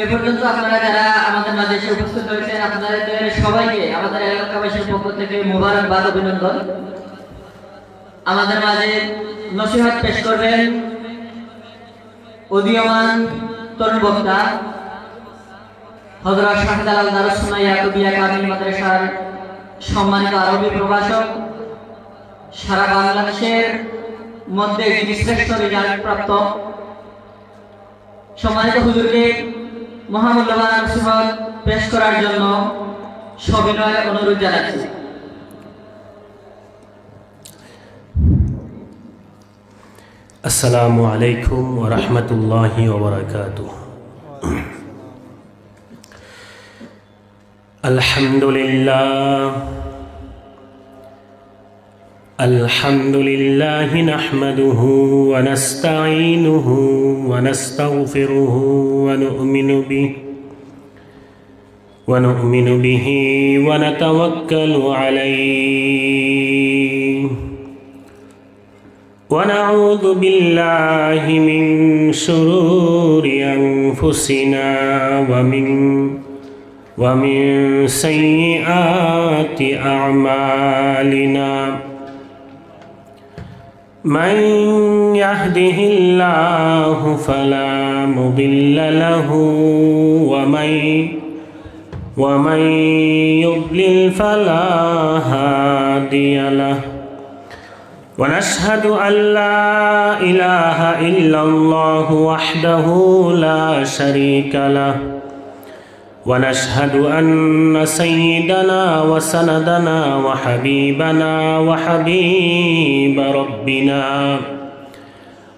এ পর্যন্ত আপনারা যারা আমাদের মাঝে এসে উপস্থিত হয়েছেন আপনাদের সবাইকে আমাদের এলাকাবাসীর পক্ষ থেকে মোবারকবাদ অভিনন্দন। আমাদের মাঝে নসিহত পেশ করবেন উদীয়মান তরুণ বক্তা হযরত শাহজালাল দারুস সুন্নাহ ইয়াকুবিয়া কামিল মাদ্রাসার সম্মানিত আরবি প্রভাষক, সারা বাংলাদেশের মধ্যে যিনি শ্রেষ্ঠ রেজাল্ট প্রাপ্ত সম্মানিত হুজুরকে মহামূল্যবান নসিহত পেশ করার জন্য সবিনয় অনুরোধ জানাচ্ছি। আসসালামু আলাইকুম ওয়া রাহমাতুল্লাহি ওয়া বারাকাতুহু। আলহামদুলিল্লাহ নাহমাদুহু ওয়া নাস্তাঈনুহু ওয়া নাস্তাগফিরুহু ওয়া নু'মিনু বিহি ওয়া নাতাওয়াক্কালু আলাইহি ونعوذ بالله من شرور أنفسنا ومن سيئات أعمالنا من يهده الله فلا مضل له ومن يضلل فلا هادي له ونشهد أن لا إله إلا الله وحده لا شريك له ونشهد أن سيدنا وسندنا وحبيبنا وحبيب ربنا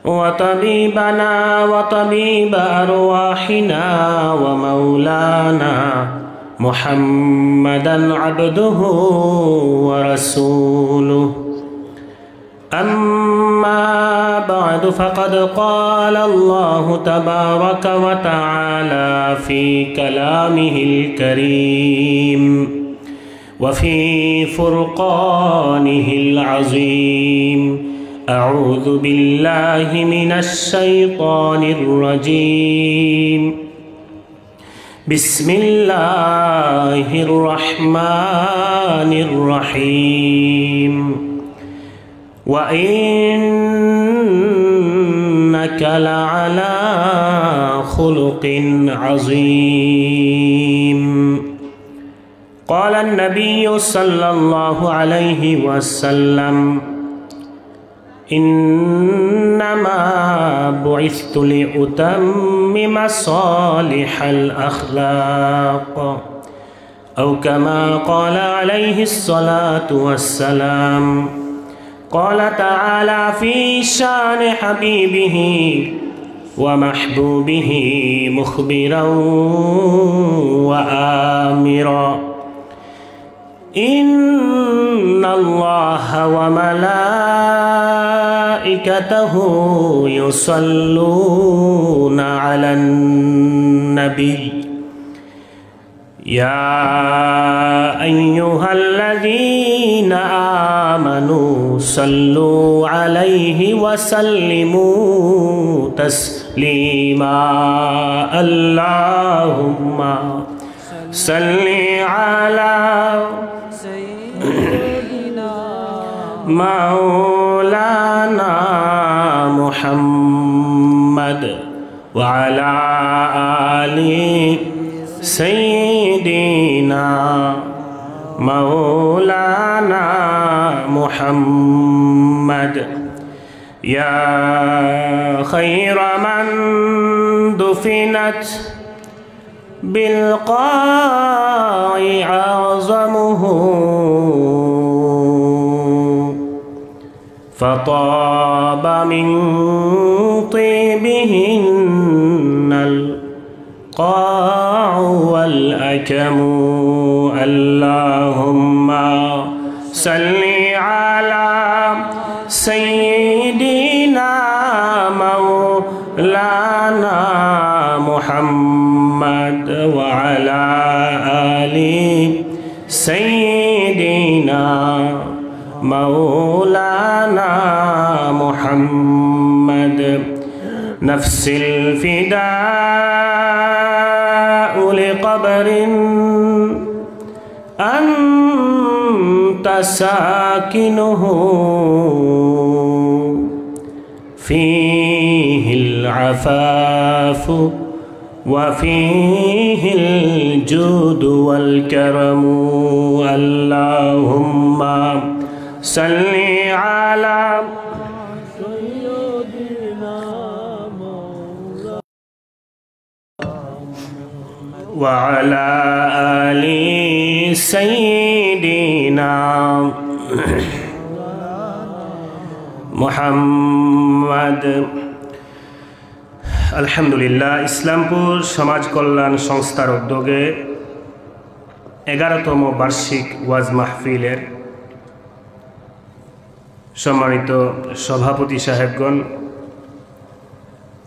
وطبيبنا وطبيب أرواحنا ومولانا محمدا عبده ورسوله أما بعد فقد قال الله تبارك وتعالى في كلامه الكريم وفي فرقانه العظيم أعوذ بالله من الشيطان الرجيم بسم الله الرحمن الرحيم وإنك لعلى خلق عظيم. قال النبي صلى الله عليه وسلم إنما بعثت لأتمم صالح الأخلاق أو كما قال عليه الصلاة والسلام. قال تعالى في شان حبيبه ومحبوبه مخبرا وآمرا إن الله وملائكته يصلون على النبي يا أيها الذين آمنوا صلوا عليه وسلموا تسليما. اللهم صل على سيدنا مولانا محمد وعلى آل سيدنا مولانا محمد يا خير من دفنت بالقاع أعظمه فطاب من طيبهن القاع والأكم. اللهم صل على سيدنا مولانا محمد وعلى آل سيدنا مولانا محمد نفس الفداء لقبر أنت ساكنه فيه العفاف وفيه الجود والكرم اللهم صل على سيدنا وعلى آل سيدنا محمد। আলহামদুলিল্লাহ, ইসলামপুর সমাজ কল্যাণ সংস্থার উদ্যোগে 11তম বার্ষিক ওয়াজ মাহফিলের সম্মানিত সভাপতি সাহেবগণ,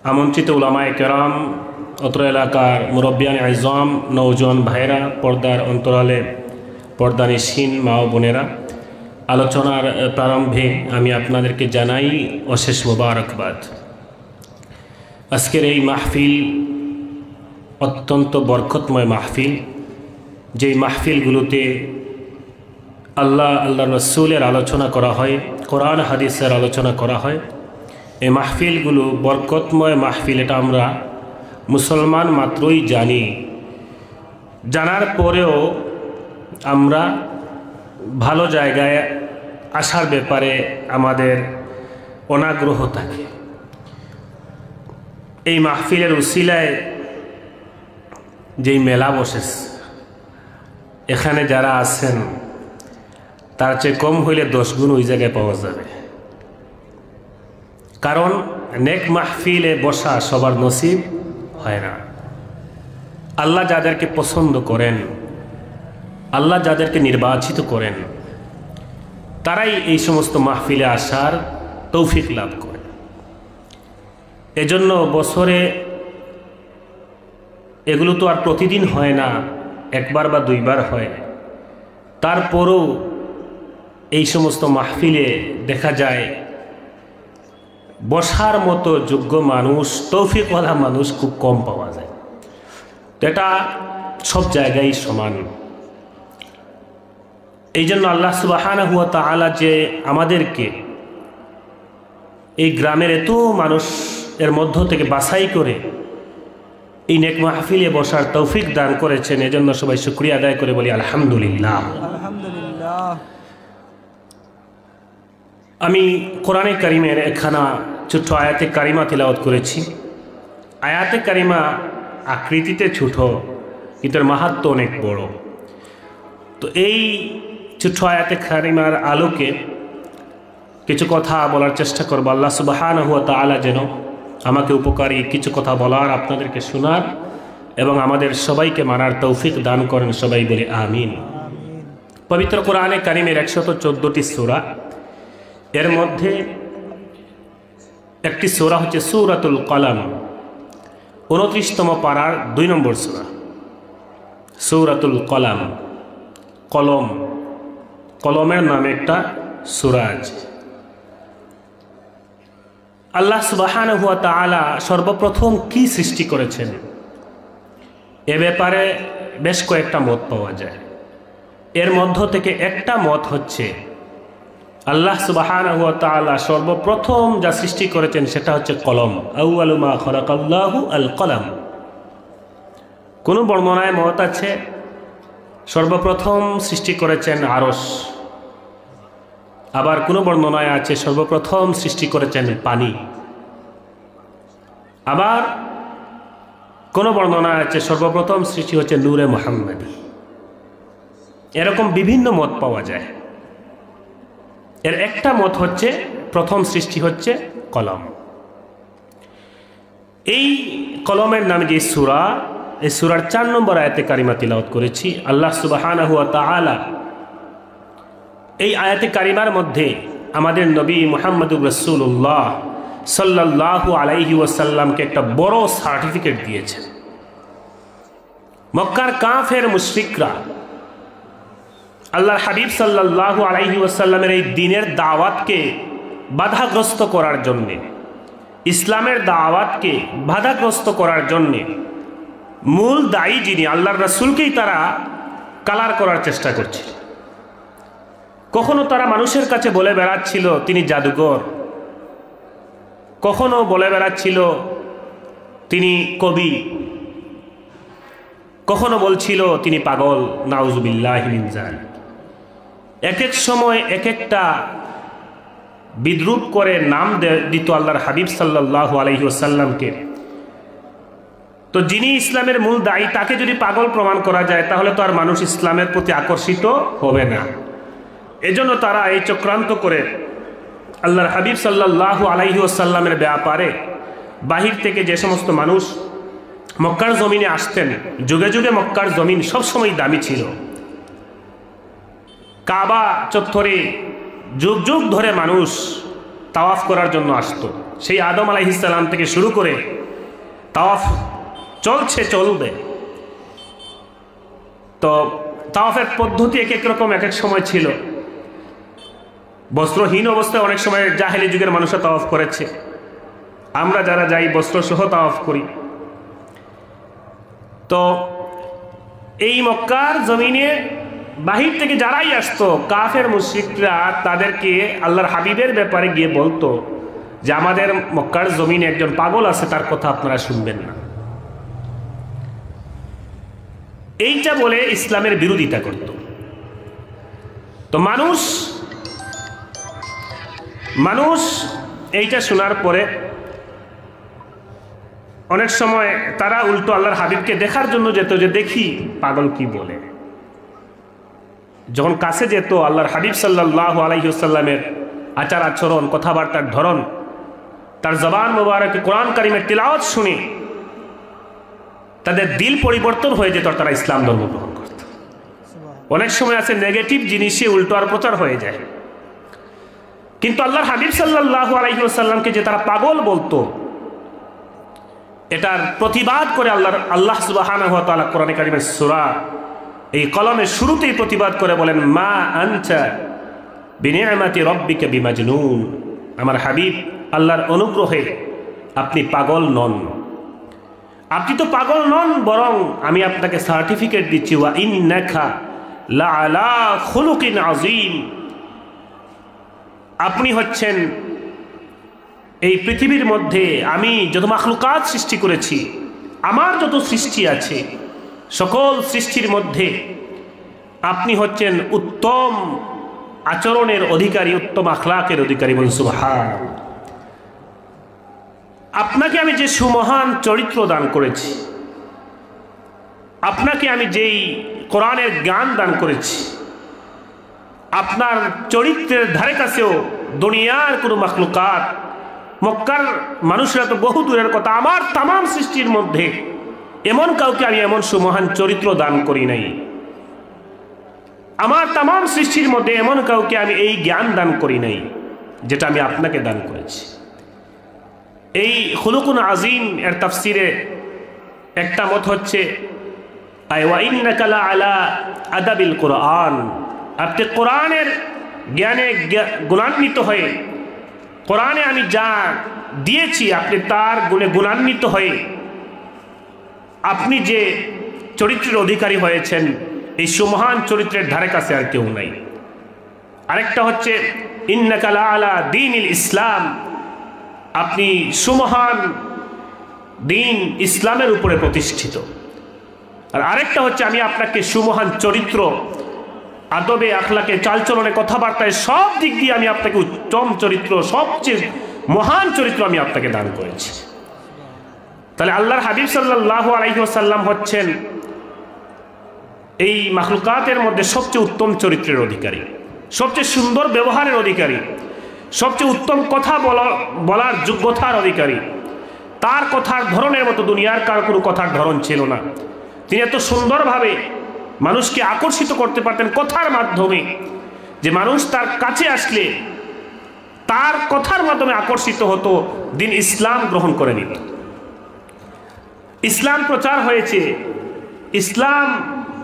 আমন্ত্রিত উলামায়ে কেরাম, অত্র এলাকার মুরব্বিয়ান আইজাম, নওজোয়ান ভাইরা, পর্দার অন্তরালে পর্দানিসীন মা ও বোনেরা, আলোচনার প্রারম্ভে আমি আপনাদেরকে জানাই অশেষ মোবারকবাদ। আজকের এই মাহফিল অত্যন্ত বরকতময় মাহফিল, যেই মাহফিলগুলোতে আল্লাহ রসুলের আলোচনা করা হয়, কোরআন হাদিসের আলোচনা করা হয়। এই মাহফিলগুলো বরকতময় মাহফিল, এটা আমরা মুসলমান মাত্রই জানি। জানার পরেও আমরা ভালো জায়গায় আসার ব্যাপারে আমাদের অনাগ্রহ থাকে। এই মাহফিলের উসিলায় যেই মেলা বসেছে, এখানে যারা আছেন তার চেয়ে কম হইলে 10 গুণ ওই জায়গায় পাওয়া যাবে। কারণ নেক মাহফিলে বসা সবার নসিব হয় না। আল্লাহ যাদেরকে পছন্দ করেন, আল্লাহ যাদেরকে নির্বাচিত করেন, তারাই এই সমস্ত মাহফিলে আসার তৌফিক লাভ করে। এজন্য বছরে এগুলো তো আর প্রতিদিন হয় না, একবার বা দুইবার হয়। তারপরও এই সমস্ত মাহফিলে দেখা যায় বসার মতো যোগ্য মানুষ, তৌফিকওয়ালা মানুষ খুব কম পাওয়া যায়। এটা সব জায়গায় সমান। এই জন্য আল্লাহ সুবহানাহু ওয়া তাআলা যে আমাদেরকে এই গ্রামের এত মানুষ এর মধ্য থেকে বাছাই করে এই নেক মাহফিলে বসার তৌফিক দান করেছেন, এজন্য সবাই শুকরিয়া আদায় করে বলি আলহামদুলিল্লাহ। আলহামদুলিল্লাহ। আমি কোরআনে কারিমের একখানা ছোট্ট আয়াতে কারিমা তিলাওয়াত করেছি। আয়াতে কারিমা আকৃতিতে ছোট, কিন্তু এর মাহাত্ম্য অনেক বড়। তো এই ছোট্ট আয়াতে কারিমার আলোকে কিছু কথা বলার চেষ্টা করব। আল্লাহ সুবহানাহু ওয়া তাআলা যেন আমাকে উপকারী কিছু কথা বলার, আপনাদেরকে শোনার এবং আমাদের সবাইকে মানার তৌফিক দান করেন। সবাই বলি আমিন। পবিত্র কোরআনে কারিমের 114টি সূরা, এর মধ্যে একটি সূরা হচ্ছে সূরাতুল কলম, 29তম পারার 2 নম্বর সূরা। সূরাতুল কলম, কলম, কলমের নামে একটা সূরা আছে। আল্লাহ সুবহানাহু ওয়া তাআলা সর্বপ্রথম কি সৃষ্টি করেছেন এ ব্যাপারে বেশ কয়েকটা মত পাওয়া যায়। এর মধ্য থেকে একটা মত হচ্ছে আল্লাহ সুবহানাহু ওয়া তাআলা সর্বপ্রথম যা সৃষ্টি করেছেন সেটা হচ্ছে কলম। আউয়ালু মা খালাকাল্লাহু আল কলম। কোন বর্ণনায় মত আছে সর্বপ্রথম সৃষ্টি করেছেন আরশ, আবার কোন বর্ণনায় আছে সর্বপ্রথম সৃষ্টি করেছেন পানি, আবার কোন বর্ণনায় আছে সর্বপ্রথম সৃষ্টি হচ্ছে নূরে মুহাম্মাদি। এরকম বিভিন্ন মত পাওয়া যায়। এর একটা মত হচ্ছে প্রথম সৃষ্টি হচ্ছে কলম। এই কলমের নামে যে সূরা, এই সূরার 4 নম্বর আয়াতে কারিমা তিলাওয়াত করেছি। আল্লাহ সুবহানাহু ওয়া তাআলা এই আয়াতে কারিমার মধ্যে আমাদের নবী মুহাম্মদুর রাসূলুল্লাহ সাল্লাল্লাহু আলাইহি ওয়াসাল্লামকে একটা বড় সার্টিফিকেট দিয়েছেন। মক্কার কাফের মুশরিকরা আল্লাহর হাবিব সাল্লাল্লাহু আলাইহি ওয়াসাল্লামের এই দ্বীনের দাওয়াতকে বাধাগ্রস্ত করার জন্যে, ইসলামের দাওয়াতকে বাধাগ্রস্ত করার জন্যে মূল দায়ী যিনি আল্লাহর রাসূলকেই তারা কালার করার চেষ্টা করছিল। কখনো তারা মানুষের কাছে বলে বেড়াচ্ছিল তিনি জাদুঘর, কখনো বলে বেড়াচ্ছিল তিনি কবি, কখনো বলছিল তিনি পাগল, নাউজুবিল্লাহি মিন যালিক। এক এক সময় এক একটা বিদ্রূপ করে নাম দিত আল্লাহর হাবিব সাল্লাল্লাহু আলাইহি ওয়াসাল্লামকে। তো যিনি ইসলামের মূল দায়ী তাকে যদি পাগল প্রমাণ করা যায় তাহলে তো আর মানুষ ইসলামের প্রতি আকর্ষিত হবে না। এজন্য তারা এই চক্রান্ত করে আল্লাহর হাবিব সাল্লাল্লাহু আলাইহি ওয়াসাল্লামের ব্যাপারে বাহির থেকে যে সমস্ত মানুষ মক্কার জমিনে আসতেন, যুগে যুগে মক্কার জমিন সবসময় দামি ছিল। কাবা চত্বরে যুগ যুগ ধরে মানুষ তাওয়াফ করার জন্য আসতো। সেই আদম আলাইহিস সালাম থেকে শুরু করে তাওয়াফ চলবে। তো তাওয়াফের পদ্ধতি এক এক রকম এক এক সময় ছিল। বস্ত্রহীন অবস্থায় অনেক সময় জাহেলি যুগের মানুষরা তাওয়াফ করেছে, আমরা যারা যাই বস্ত্রসহ তাওয়াফ করি। তো এই মক্কার জমিনে বাহির থেকে যারাই আসতো কাফের মুশরিকরা তাদেরকে আল্লাহর হাবিবের ব্যাপারে গিয়ে বলতো যে আমাদের মক্কার জমিনে একজন পাগল আছে, তার কথা আপনারা শুনবেন না। এইটা বলে ইসলামের বিরোধিতা করত। তো মানুষ এইটা শোনার পরে অনেক সময় তারা উল্টো আল্লাহর হাবিবকে দেখার জন্য যেত যে দেখি পাগল কি বলে। যখন কাছে যেত আল্লাহর হাবিব সাল্লাল্লাহু আলাইহি ওয়াসাল্লামের আচার আচরণ, কথাবার্তার ধরন, তার জবান মোবারকে কোরআন কারিমের তিলাওয়াত শুনে তাদের দিল পরিবর্তন হয়ে যেত, তারা ইসলাম ধর্ম গ্রহণ করত। অনেক সময় আছে নেগেটিভ জিনিসে উল্টো আর প্রচার হয়ে যায়। কিন্তু আল্লাহর হাবিব সাল্লাল্লাহু আলাইহি ওয়াসাল্লামকে যে তারা পাগল বলতো, এটার প্রতিবাদ করে আল্লাহ সুবহানাহু ওয়া তাআলা কোরআনে কারিমের সূরা এই কলমের শুরুতেই প্রতিবাদ করে বলেন, মা আনতা বিনিআমাতি রাব্বিকা বিমাজনুন। আমার হাবিব, আল্লাহর অনুগ্রহে আপনি পাগল নন। আপনি তো পাগল নন, বরং আমি আপনাকে সার্টিফিকেট দিচ্ছি, ওয়া ইন্নাকা লাআলা খুলুকিন আযীম। আপনি হচ্ছেন এই পৃথিবীর মধ্যে আমি যত মাখলুকাত সৃষ্টি করেছি, আমার যত সৃষ্টি আছে সকল সৃষ্টির মধ্যে আপনি হচ্ছেন উত্তম আচরণের অধিকারী, উত্তম আখলাকের অধিকারী। বলুন সুবহান। আপনাকে আমি যে সুমহান চরিত্র দান করেছি, আপনাকে আমি যেই কোরআনের জ্ঞান দান করেছি, আপনার চরিত্রের ধারে কাছেও দুনিয়ার কোনো মাখলুকাত, মক্কার মানুষরা তো বহু দূরের কথা, আমার তামাম সৃষ্টির মধ্যে এমন কাউকে আমি এমন সুমহান চরিত্র দান করি নাই। আমার তামাম সৃষ্টির মধ্যে এমন কাউকে আমি এই জ্ঞান দান করি নাই যেটা আমি আপনাকে দান করেছি। এই খুলুকুন আজিম এর তাফসিরে একটা মত হচ্ছে ওয়া ইন্নাকা লা আলা আদাবিল কোরআন। আপনি কোরআনের জ্ঞানে গুণান্বিত হয়ে, কোরআনে আমি যা দিয়েছি আপনি তার গুণে গুণান্বিত হয়ে আপনি যে চরিত্রের অধিকারী হয়েছেন, এই সুমহান চরিত্রের ধারে কাছে আর কেউ নাই। আরেকটা হচ্ছে ইন্নাকা লা আলা দীনিল ইসলাম। আপনি সুমহান দিন ইসলামের উপরে প্রতিষ্ঠিত। আর আরেকটা হচ্ছে আমি আপনাকে সুমহান চরিত্র, আদবে আখলাকে, চালচলনে, কথাবার্তায় সব দিক দিয়ে আমি আপনাকে উত্তম চরিত্র, সবচেয়ে মহান চরিত্র আমি আপনাকে দান করেছি। তাহলে আল্লাহর হাবিব সাল্লাল্লাহু আলাইহি ওয়াসাল্লাম হচ্ছেন এই মাখলুকাতের মধ্যে সবচেয়ে উত্তম চরিত্রের অধিকারী, সবচেয়ে সুন্দর ব্যবহারের অধিকারী, সবচেয়ে উত্তম কথা বলার যোগ্যতার অধিকারী। তার কথার ধরনের মতো দুনিয়ার কার কোনো কথার ধরন ছিল না। তিনি এত সুন্দরভাবে মানুষকে আকর্ষিত করতে পারতেন কথার মাধ্যমে, যে মানুষ তার কাছে আসলে তার কথার মাধ্যমে আকর্ষিত হতো, দিন ইসলাম গ্রহণ করে নিত। ইসলাম প্রচার হয়েছে, ইসলাম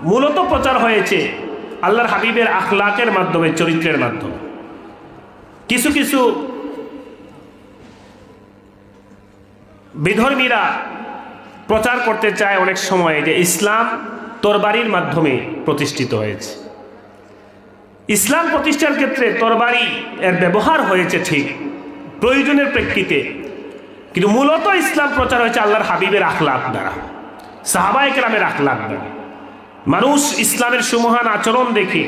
মূলত প্রচার হয়েছে আল্লাহর হাবিবের আখলাকের মাধ্যমে, চরিত্রের মাধ্যমে। কিছু কিছু বিধর্মীরা প্রচার করতে চায় অনেক সময় যে ইসলাম তরবারির মাধ্যমে প্রতিষ্ঠিত হয়েছে। ইসলাম প্রতিষ্ঠার ক্ষেত্রে তরবারি এর ব্যবহার হয়েছে ঠিক প্রয়োজনের প্রেক্ষিতে, কিন্তু মূলত ইসলাম প্রচার হয়েছে আল্লাহর হাবিবের আখলাক দ্বারা, সাহাবায়ে কেরামের আখলাক দ্বারা। মানুষ ইসলামের সুমহান আচরণ দেখে,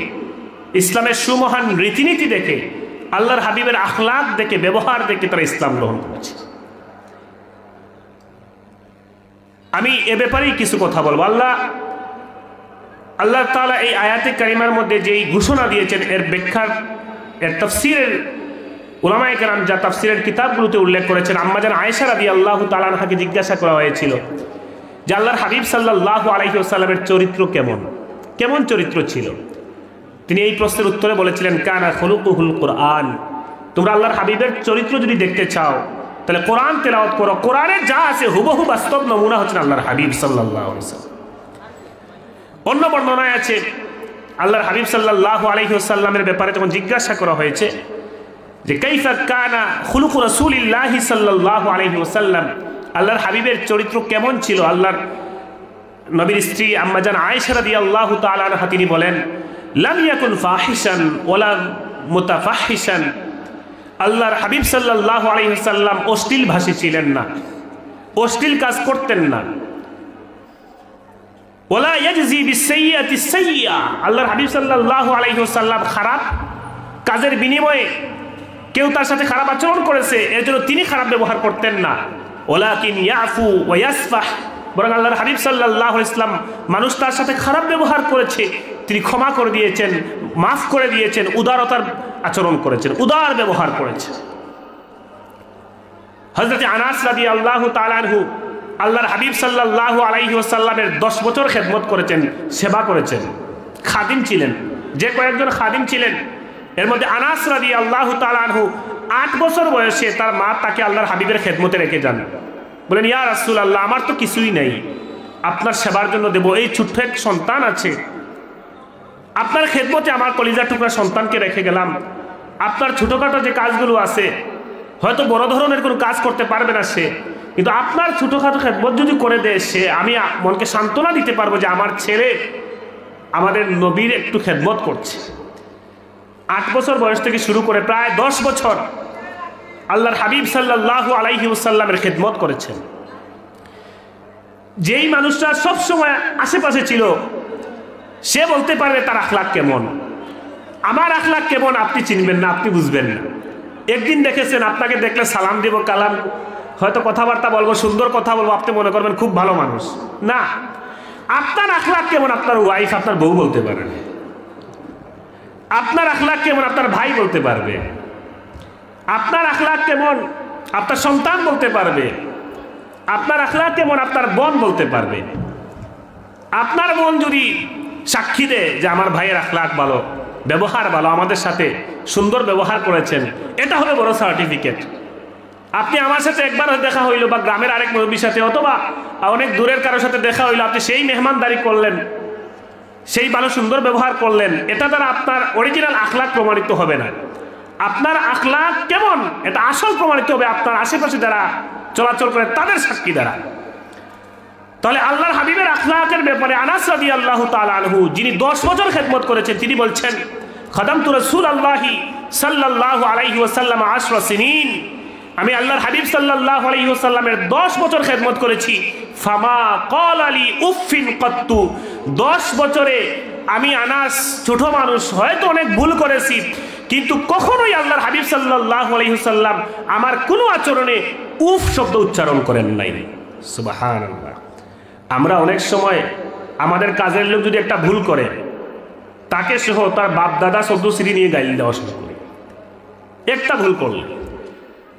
ইসলামের সুমহান রীতিনীতি দেখে, আল্লাহর হাবিবের আখলাক দেখে, ব্যবহার দেখে তারা ইসলাম গ্রহণ করেছে। আমি এ ব্যাপারেই কিছু কথা বলবো। আল্লাহ তাআলা এই আয়াতে কারিমার মধ্যে যেই ঘোষণা দিয়েছেন এর ব্যাখ্যার, এর তাফসীরের উলামায়ে কেরাম যা তাফসীরের কিতাবগুলোতে উল্লেখ করেছেন। আম্মাজান আয়েশা রাদিয়াল্লাহু তাআলা আনহাকে জিজ্ঞাসা করা হয়েছিল যে আল্লাহর হাবিব সাল্লাল্লাহু আলাইহি ওয়াসাল্লামের চরিত্র কেমন চরিত্র ছিল। তিনি এই প্রশ্নের উত্তরে বলেছিলেন, কানা খুলুকুহুল কুরআন। তোমরা আল্লাহর হাবিবের চরিত্র যদি দেখতে চাও তাহলে কোরআন তেলাওয়াত করো। কোরআনে যা আছে হুবহু বাস্তব নমুনা হচ্ছেন আল্লাহর হাবিব সাল্লাল্লাহু আলাইহি ওয়াসাল্লাম। অন্য বর্ণনায় আছে আল্লাহর হাবিব সাল্লাল্লাহু আলাইহি ওয়াসাল্লামের ব্যাপারে যখন জিজ্ঞাসা করা হয়েছে যে কাইফা কানা খুলুকু রাসূলিল্লাহি সাল্লাল্লাহু আলাইহি ওয়াসাল্লাম, আল্লাহর হাবিবের চরিত্র কেমন ছিল, আল্লাহর নবীর স্ত্রী আম্মাজান আয়েশা রাদিয়াল্লাহু তাআলা আনহা তিনি বলেন, লাম ইয়াকুন ফাহিশান ওয়ালা মুতাফাহিশান। আল্লাহর হাবিব সাল্লাল্লাহু আলাইহি ওয়াসাল্লাম অশ্লীল ভাষী ছিলেন না, অশ্লীল কাজ করতেন না। ওয়ালা ইয়াজজি বিসাইয়্যাতি সাইয়্যা। আল্লাহর হাবিব সাল্লাল্লাহু আলাইহি ওয়াসাল্লাম খারাপ কাজের বিনিময়ে কেউ তার সাথে খারাপ আচরণ করেছে এর জন্য তিনি খারাপ ব্যবহার করতেন না। ওয়ালাকিন ইয়াফু ওয়া ইয়াসফাহ। বরং আল্লাহর হাবিব সাল্লাল্লাহু আলাইহি ওয়াসাল্লাম মানুষ তার সাথে খারাপ ব্যবহার করেছে, তিনি ক্ষমা করে দিয়েছেন, মাফ করে দিয়েছেন, উদারতার আচরণ করেছেন, উদার ব্যবহার করেছেন। হযরত আনাস রাদিয়াল্লাহু তাআলা আনহু আল্লাহর হাবিব সাল্লাল্লাহু আলাইহি ওয়াসাল্লামের 10 বছর খেদমত করেছেন, সেবা করেছেন, খাদিম ছিলেন। যে কয়েকজন খাদিম ছিলেন এর মধ্যে আনাস রাদিয়াল্লাহু তাআলা আনহু 8 বছর বয়সে তার মা তাকে আল্লাহর হাবিবের খেদমতে রেখে যান। বলেন, ইয়া রাসূলুল্লাহ, আমার তো কিছুই নাই, আপনার সেবার জন্য দেব, এই ছোট্ট এক সন্তান আছে, আপনার খেদমতে আমার কলিজার টুকরা সন্তানকে রেখে গেলাম। আপনার ছোটখাটো যে কাজগুলো আছে, হয়তো বড় ধরনের কোনো কাজ করতে পারবে না সে, কিন্তু আপনার ছোটখাটো খেদমত যদি করে দেয় সে, আমি মনকে সান্ত্বনা দিতে পারবো যে আমার ছেলে আমাদের নবীর একটু খেদমত করছে। 8 বছর বয়স থেকে শুরু করে প্রায় 10 বছর আল্লাহর হাবিব সাল্লাল্লাহু আলাইহি ওয়াসাল্লামের খেদমত করেছেন। যেই মানুষটা সবসময় আশেপাশে ছিল সে বলতে পারবে তার আখলাক কেমন। আমার আখলাক কেমন আপনি চিনবেন না, আপনি বুঝবেন না। একদিন দেখেছেন, আপনাকে দেখলে সালাম দেব, কালাম হয়তো কথাবার্তা বলবো, সুন্দর কথা বলবো, আপনি মনে করবেন খুব ভালো মানুষ। না, আপনার আখলাক কেমন আপনার ওয়াইফ, আপনার বউ বলতে পারে। আপনার আখলাক কেমন আপনার ভাই বলতে পারবে। আপনার আখলাক কেমন আপনার সন্তান বলতে পারবে। আপনার আখলাক কেমন আপনার বোন বলতে পারবে। আপনার বোন যদি সাক্ষী দেয় যে আমার ভাইয়ের আখলাক ভালো, ব্যবহার ভালো, আমাদের সাথে সুন্দর ব্যবহার করেছেন, এটা হবে বড় সার্টিফিকেট। আপনি আমার সাথে একবার দেখা হইলো বা গ্রামের আরেক মুরব্বীর সাথে অথবা অনেক দূরের কারোর সাথে দেখা হইলো, আপনি সেই মেহমানদারি করলেন, সেই ভালো সুন্দর ব্যবহার করলেন, এটা দ্বারা আপনার অরিজিনাল আখলাক প্রমাণিত হবে না। আপনার আখলাক কেমন এটা আসল প্রমাণিত হবে আপনার আশেপাশে যারা চলাচল করে তাদের সাক্ষী দ্বারা। তাহলে আল্লাহর হাবিবের আখলাকের ব্যাপারে আনাস রাদিয়াল্লাহু তাআলা আনহু যিনি 10 বছর খেদমত করেছেন তিনি বলছেন, খাদামতু রাসূলুল্লাহি সাল্লাল্লাহু আলাইহি ওয়াসাল্লাম 10 সিনিন। আমি আল্লাহর হাবিব সাল্লাল্লাহু আলাইহি ওয়াসাল্লামের 10 বছর খেদমত করেছি। ফামা ক্বালা লি উফিন কাত্তু। 10 বছরে আমি আনাস ছোট মানুষ, হয়তো অনেক ভুল করেছি, কিন্তু কখনোই আল্লাহর হাবিব সাল্লাল্লাহু আলাইহি ওয়াসাল্লাম আমার কোনো আচরণে উফ শব্দ উচ্চারণ করেন নাই। সুবহানাল্লাহ। আমরা অনেক সময় আমাদের কাজের লোক যদি একটা ভুল করে তাকে সহ তার বাপ দাদা সদ্যশ্রী নিয়ে গাইল দেওয়া শুরু করে, একটা ভুল করলে।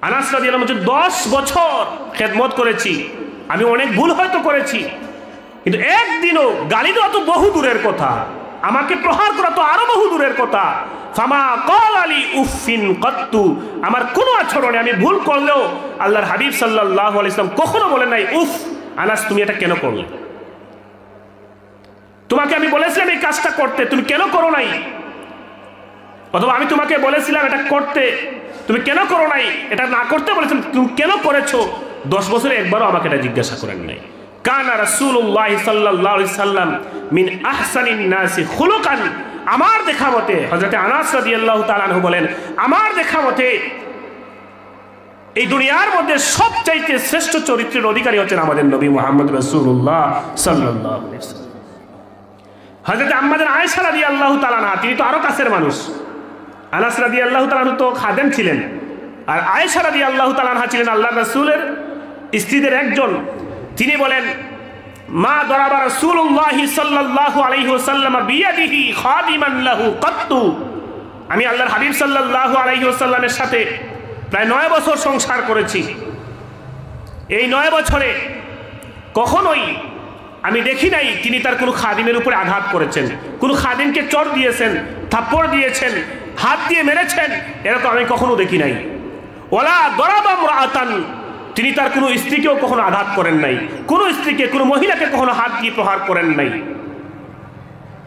আনাস রাদিয়াল্লাহু আনহু 10 বছর খেদমত করেছি, আমি অনেক ভুল হয়তো করেছি, কিন্তু একদিনও গালি দেওয়া তো বহু দূরের কথা, আমাকে প্রহার করা তো আরো বহু দূরের কথা। ফামা ক্বালা লি উফিন কাত্তু। আমার কোনো আচরণে আমি ভুল করলেও আল্লাহর হাবিব সাল্লাল্লাহু আলাইহি ওয়াসাল্লাম কখনো বলেন নাই উফ আনাস তুমি এটা কেন করলে, তোমাকে আমি বলেছিলাম এই কাজটা করতে, তুমি কেন করো নাই, অথবা আমি তোমাকে বলেছিলাম এটা করতে, তুমি কেন করো নাই, এটা না করতে বলেছিলাম, তুমি কেন করেছো, 10 বছরে একবারও আমাকে এটা জিজ্ঞাসা করেন নাই। কানা রাসূলুল্লাহ সাল্লাল্লাহু আলাইহি সাল্লাম মিন আহসানিন নাসি খুলুকান, আমার দেখা মতে হযরত আনাস রাদিয়াল্লাহু তাআলা আনহু বলেন, আমার দেখা মতে এই দুনিয়ার মধ্যে সবচাইতে শ্রেষ্ঠ চরিত্রের অধিকারী হচ্ছেন আমাদের নবী মুহাম্মদ রাসূলুল্লাহ সাল্লাল্লাহু আলাইহি ওয়াসাল্লাম। হযরত আম্মাজান আয়েশা রাদিয়াল্লাহু তাআলা আনহা, তিনি তো আরো কাছের মানুষ। আনাস রাদিয়াল্লাহু তাআলা আনহু তো খাদেম ছিলেন, আর আয়েশা রাদিয়াল্লাহু তাআলা আনহা ছিলেন আল্লাহর রাসূলের স্ত্রীদের একজন। তিনি বলেন, মা দরাবা রাসূলুল্লাহ সাল্লাল্লাহু আলাইহি ওয়াসাল্লাম বিয়াদিহি খাদিমান লাহু কাত্তু, আমি আল্লাহর হাবিব সাল্লাল্লাহু আলাইহি ওয়াসাল্লামের সাথে প্রায় 9 বছর সংসার করেছি। এই 9 বছরে কখনোই আমি দেখি নাই তিনি তার কোনো খাদিমের উপরে আঘাত করেছেন, কোনো খাদিমকে চর দিয়েছেন, থাপ্পড় দিয়েছেন, হাত দিয়ে মেরেছেন, এরকম আমি কখনো দেখি নাই। ওয়ালা দরাবা ইমরাআতান, তিনি তার কোনো স্ত্রীকেও কখনো আঘাত করেন নাই, কোনো স্ত্রীকে, কোনো মহিলাকে কখনো হাত দিয়ে প্রহার করেন নাই।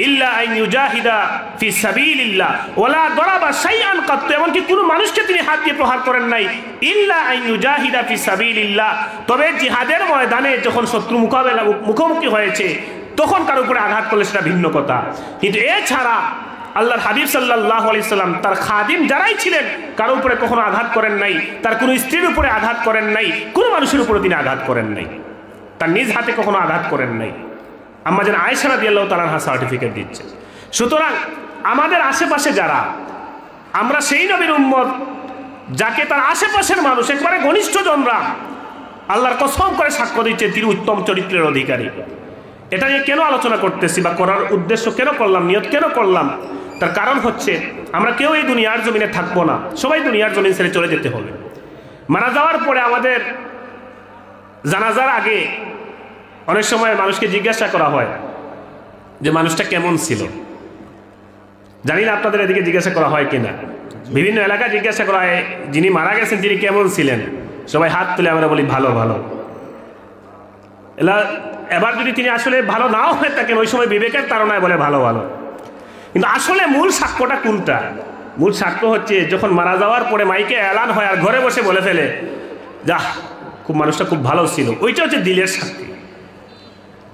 ইল্লা আন ইউজাহিদা ফি সাবিলিল্লাহ ওয়ালা দরাবা শাইআন কাত, এমনকি কোনো মানুষকে তিনি হাত দিয়ে প্রহার করেন নাই। ইল্লা আন ইউজাহিদা ফি সাবিলিল্লাহ, তবে জিহাদের ময়দানে যখন শত্রু মুখোমুখি হয়েছে তখন কার উপরে আঘাত করলে সেটা ভিন্ন কথা, কিন্তু এছাড়া আল্লাহর হাবিব সাল্লাল্লাহু আলাইহি সাল্লাম তার খাদিম যারাই ছিলেন কারো উপরে কখনো আঘাত করেন নাই, তার কোনো স্ত্রীর উপরে আঘাত করেন নাই, কোনো মানুষের উপরে তিনি আঘাত করেন নাই, তার নিজ হাতে কখনো আঘাত করেন নাই। আম্মাজান আয়েশা রাদিয়াল্লাহু তাআলা আনহা সার্টিফিকেট দিচ্ছে। সুতরাং আমাদের আশেপাশে যারা, আমরা সেই নবীর উম্মত যাকে তার আশেপাশের মানুষ একবারে ঘনিষ্ঠ জনরা আল্লাহর কসম করে সাক্ষ্য দিচ্ছে তিনি উত্তম চরিত্রের অধিকারী। এটা নিয়ে কেন আলোচনা করতেছি বা করার উদ্দেশ্য কেন করলাম, নিয়ত কেন করলাম, তার কারণ হচ্ছে আমরা কেউ এই দুনিয়ার জমিনে থাকবো না, সবাই দুনিয়ার জমিন ছেড়ে চলে যেতে হবে। মারা যাওয়ার পরে আমাদের জানাজার আগে অনেক সময় মানুষকে জিজ্ঞাসা করা হয় যে মানুষটা কেমন ছিল। জানি না আপনাদের এদিকে জিজ্ঞাসা করা হয় কিনা, বিভিন্ন এলাকায় জিজ্ঞাসা করা হয় যিনি মারা গেছেন তিনি কেমন ছিলেন, সবাই হাত তুলে আমরা বলি ভালো ভালো। এবার যদি তিনি আসলে ভালো নাও হয়ে থাকেন ওই সময় বিবেকের তাড়নায় বলে ভালো ভালো, কিন্তু আসলে মূল সাক্ষ্যটা কোনটা? মূল সাক্ষ্য হচ্ছে যখন মারা যাওয়ার পরে মাইকে এলান হয় আর ঘরে বসে বলে ফেলে যাহ খুব মানুষটা খুব ভালো ছিল, ওইটা হচ্ছে দিলের সাক্ষী।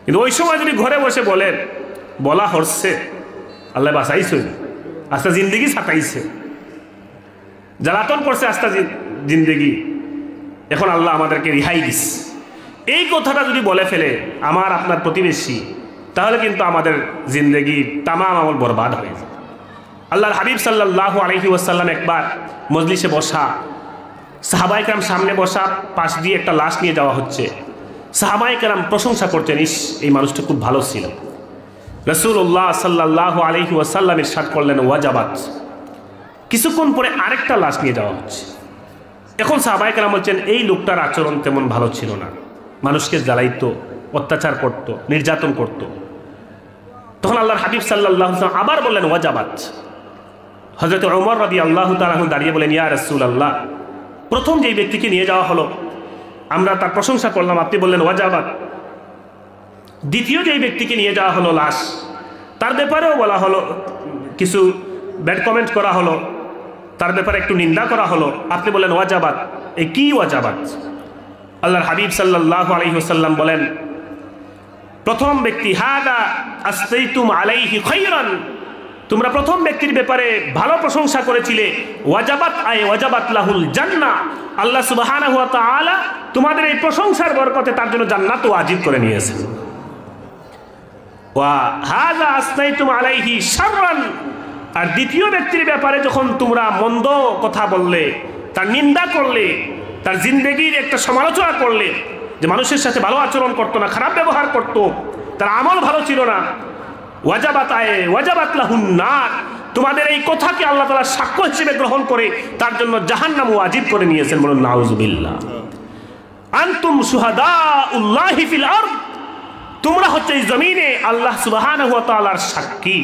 কিন্তু ওই সময় যদি ঘরে বসে বলেন বলা হচ্ছে আল্লাহ বাঁচাইছে, আস্তা জিন্দগি ছাটাইছে, জ্বালাতন করছে আস্তা জিন্দগি, এখন আল্লাহ আমাদেরকে রিহাই দিস, এই কথাটা যদি বলে ফেলে আমার আপনার প্রতিবেশী, তাহলে কিন্তু আমাদের জিন্দগি তামাম আমল বরবাদ হয়ে যায়। আল্লাহর হাবিব সাল্লাল্লাহু আলাইহি ওয়াসাল্লাম একবার মজলিসে বসা, সাহাবায়ে কেরাম সামনে বসা, পাশ দিয়ে একটা লাশ নিয়ে যাওয়া হচ্ছে, সাহাবায়ে কেরাম প্রশংসা করতেন, ইস এই মানুষটা খুব ভালো ছিল। রাসূলুল্লাহ সাল্লাল্লাহু আলাইহি ওয়াসাল্লাম ইরশাদ করলেন ওয়াজাবাত। কিছুক্ষণ পরে আরেকটা লাশ নিয়ে যাওয়া হচ্ছে। এখন সাহাবায়ে কেরাম বলছেন এই লোকটার আচরণ তেমন ভালো ছিল না, মানুষকে জ্বালাইতো, অত্যাচার করত, নির্যাতন করত। তখন আল্লাহর হাবিব সাল্লাল্লাহু আলাইহি ওয়াসাল্লাম আবার বললেন ওয়াজাবাত। হযরত ওমর রাদিয়াল্লাহু তাআলা আনহু দাঁড়িয়ে বলেন ইয়া রাসূলুল্লাহ, প্রথম যেই ব্যক্তিকে নিয়ে যাওয়া হলো আমরা তার প্রশংসা করলাম, আপনি বললেন ওয়াজাবাত। দ্বিতীয় যেই ব্যক্তিকে নিয়ে যাওয়া হলো লাশ, তার ব্যাপারেও বলা হলো, কিছু ব্যাড কমেন্ট করা হলো, তার ব্যাপারে একটু নিন্দা করা হলো, আপনি বললেন ওয়াজাবাত। এই কি ওয়াজাবাত? আল্লাহর হাবিব সাল্লাল্লাহু আলাইহি ওয়াসাল্লাম বলেন প্রথম ব্যক্তি হাদা আসতাইতুম আলাইহি খায়রান, তোমরা প্রথম ব্যক্তির ব্যাপারে ভালো প্রশংসা করেছিলে, ওয়াজাবাত আয় ওয়াজাবাত লাহুল জান্নাহ, আল্লাহ সুবহানাহু ওয়া তাআলা তোমাদের এই প্রশংসার বরকতে তার জন্য জান্নাত ওয়াজিব করে নিয়েছেন। ওয়া হাযা আসতাইতুম আলাইহি শাররান, আর দ্বিতীয় ব্যক্তির ব্যাপারে যখন তোমরা মন্দ কথা বললে, তার নিন্দা করলে, তার জিন্দেগির একটা সমালোচনা করলে, যে মানুষের সাথে ভালো আচরণ করতো না, খারাপ ব্যবহার করতো, তার আমল ভালো ছিল না, ওয়াজাবাত আয় ওয়াজাবাত লাহুন নার, তোমাদের এই কথাকে আল্লাহ তাআলা সাক্ষ্য হিসেবে গ্রহণ করে তার জন্য জাহান্নাম ওয়াজিব করে নিয়েছেন। বলুন নাউযুবিল্লাহ। আনতুম শুহাদাউল্লাহি ফিল আরদ, তোমরা হচ্ছে এই জমিনে আল্লাহ সুবহানাহু ওয়া তাআলার সাক্ষী,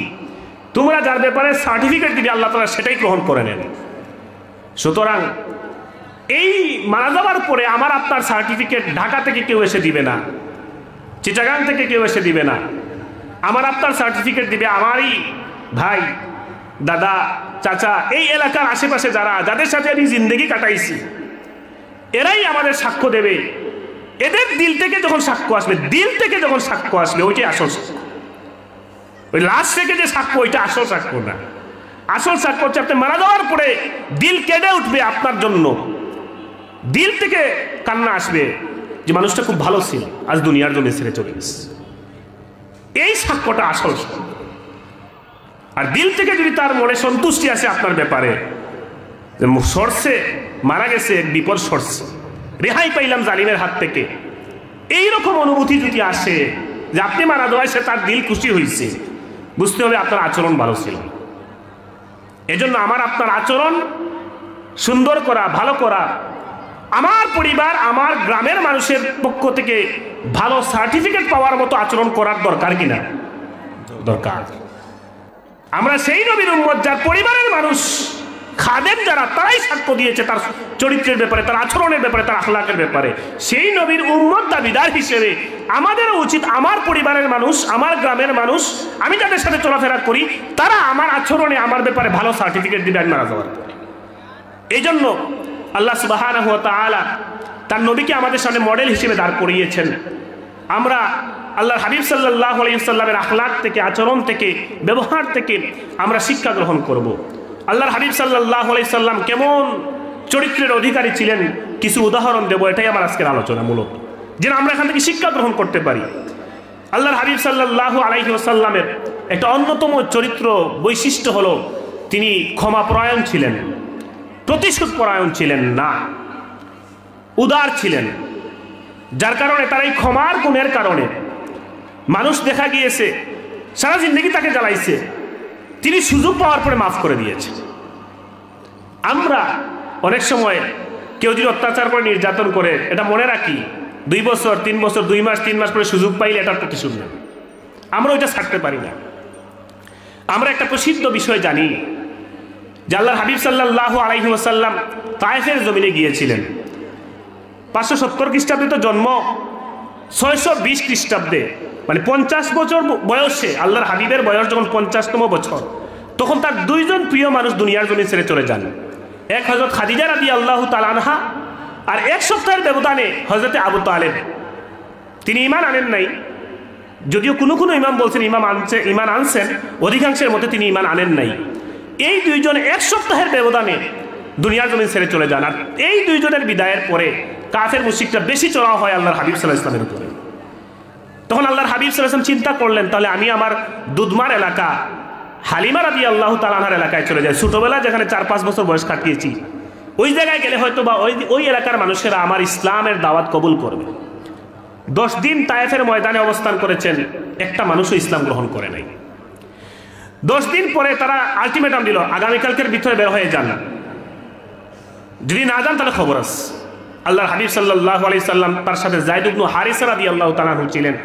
তোমরা যার ব্যাপারে সার্টিফিকেট দিবে আল্লাহ তাআলা সেটাই গ্রহণ করে নেন। সুতরাং এই মারা যাওয়ার পরে আমার আপনার সার্টিফিকেট ঢাকা থেকে কেউ এসে দিবে না, চিটাগাং থেকে কেউ এসে দিবে না, আমার আপনার সার্টিফিকেট দিবে আমারই ভাই, দাদা, চাচা, এই এলাকার আশেপাশে যারা, যাদের সাথে আমি জিন্দেগি কাটাইছি, এরাই আমাদের সাক্ষ্য দেবে এদের দিল থেকে যখন সাক্ষ্য আসবে, দিল থেকে যখন সাক্ষ্য আসবে ওইটাই আসল সাক্ষ্য। ওই লাশ থেকে যে সাক্ষ্য ওইটা আসল সাক্ষ্য না। আসল সাক্ষ্য হচ্ছে আপনি মারা যাওয়ার পরে দিল কেঁদে উঠবে আপনার জন্য, দিল থেকে কান্না আসবে যে মানুষটা খুব ভালো ছিল, আজ দুনিয়ার জন্য ছেড়ে চলে গেছে। এই সাক্ষ্যটা আসল সাক্ষ্য। আর দিল থেকে যদি তার মনে সন্তুষ্টি আসে আপনার ব্যাপারে, সরছে মারা গেছে, এক বিপদ সরছে, রেহাই পাইলাম জালিমের হাত থেকে, এইরকম অনুভূতি যদি আসে যে আপনি মারা যাওয়ায় সে তার দিল খুশি হয়েছে, বুঝতে হবে আপনার আচরণ ভালো ছিল। এজন্য আমার আপনার আচরণ সুন্দর করা, ভালো করা, আমার পরিবার আমার গ্রামের মানুষের পক্ষ থেকে ভালো সার্টিফিকেট পাওয়ার মতো আচরণ করার দরকার কিনা? দরকার। আমরা সেই নবীর উম্মত যার পরিবারের মানুষ খাদেম যারা, তারাই সাক্ষ্য দিয়েছে তার চরিত্রের ব্যাপারে, তার আচরণের ব্যাপারে, তার আখলাকের ব্যাপারে। সেই নবীর উম্মত দাবিদার হিসেবে আমাদেরও উচিত আমার পরিবারের মানুষ, আমার গ্রামের মানুষ, আমি যাদের সাথে চলাফেরা করি, তারা আমার আচরণে আমার ব্যাপারে ভালো সার্টিফিকেট দিবে আমি মারা যাওয়ার পরে। এই জন্য আল্লাহ সুবহানাহু ওয়া তাআলা তার নবীকে আমাদের সামনে মডেল হিসেবে দাঁড় করিয়েছেন। আমরা আল্লাহর হাবিব সাল্লাল্লাহু আলাইহি ওয়াসাল্লামের আখলাক থেকে, আচরণ থেকে, ব্যবহার থেকে আমরা শিক্ষা গ্রহণ করব। আল্লাহর হাবিব সাল্লাল্লাহু আলাইহি ওয়াসাল্লাম কেমন চরিত্রের অধিকারী ছিলেন কিছু উদাহরণ দেব, এটাই আমার আজকের আলোচনা মূলত, যেন আমরা এখান থেকে শিক্ষা গ্রহণ করতে পারি। আল্লাহর হাবিব সাল্লাল্লাহু আলাইহি ওয়াসাল্লামের একটা অন্যতম চরিত্র বৈশিষ্ট্য হলো তিনি ক্ষমাপরায়ণ ছিলেন, প্রতিশোধ পরায়ণ ছিলেন না, উদার ছিলেন। যার কারণে তার এই ক্ষমার গুণের কারণে মানুষ দেখা গিয়েছে সারা জিন্দগি তাকে জ্বালাইছে, তিনি সুযোগ পাওয়ার পরে মাফ করে দিয়েছেন। আমরা অনেক সময় কেউ যদি অত্যাচার করে, নির্যাতন করে, এটা মনে রাখি 2 বছর 3 বছর 2 মাস 3 মাস পরে সুযোগ পাইলে এটার প্রতিশোধ নেব, আমরা ওইটা ছাড়তে পারি না। আমরা একটা প্রসিদ্ধ বিষয় জানি যে আল্লাহর হাবিব সাল্লাল্লাহু আলাইহি ওয়াসাল্লাম তায়েফের জমিনে গিয়েছিলেন। 570 খ্রিস্টাব্দে তো জন্ম, 620 খ্রিস্টাব্দে মানে 50 বছর বয়সে, আল্লাহর হাবিবের বয়স যখন 50তম বছর, তখন তার 2 জন প্রিয় মানুষ দুনিয়ার জন্য ছেড়ে চলে যান। এক হযরত খাদিজা রাদিয়াল্লাহু তাআলা আনহা, আর 1 সপ্তাহের ব্যবধানে হযরতে আবু তালেব। তিনি ঈমান আনেন নাই, যদিও কোনো কোনো ইমাম বলছেন ঈমান আনছেন, অধিকাংশের মতে তিনি ঈমান আনেন নাই। এই 2 জন 1 সপ্তাহের ব্যবধানে দুনিয়ার জমিন ছেড়ে চলে যান। আর এই 2 জনের বিদায়ের পরে কাফের মুশরিকরা বেশি চড়াও হয় আল্লাহর হাবিব সাল্লাল্লাহু আলাইহি ওয়াসাল্লামের উপরে। তখন আল্লাহর হাবিব সাল্লাল্লাহু আলাইহি ওয়াসাল্লাম চিন্তা করলেন, তাহলে আমি আমার দুধমার এলাকা হালিমা রাদিয়াল্লাহু তাআলা আনহার এলাকায় চলে যাই। ছোটবেলায় যেখানে 4-5 বছর বয়স কাটিয়েছি, ওই জায়গায় গেলে হয়তো বা ওই এলাকার মানুষেরা আমার ইসলামের দাওয়াত কবুল করবে। 10 দিন তায়েফের ময়দানে অবস্থান করেছেন, একটা মানুষও ইসলাম গ্রহণ করে নাই। 10 দিন পরে তারা আলটিমেটাম দিল, আগামীকালকের ভিতরে বের হয়ে যান, যদি না যান তাহলে খবর আছে। আল্লাহর হাবিব সাল্লাল্লাহু আলাইহি সাল্লাম তার সাথে যায়েদ ইবনে হারিসা রাদিয়াল্লাহু তাআলা আনহু ছিলেন।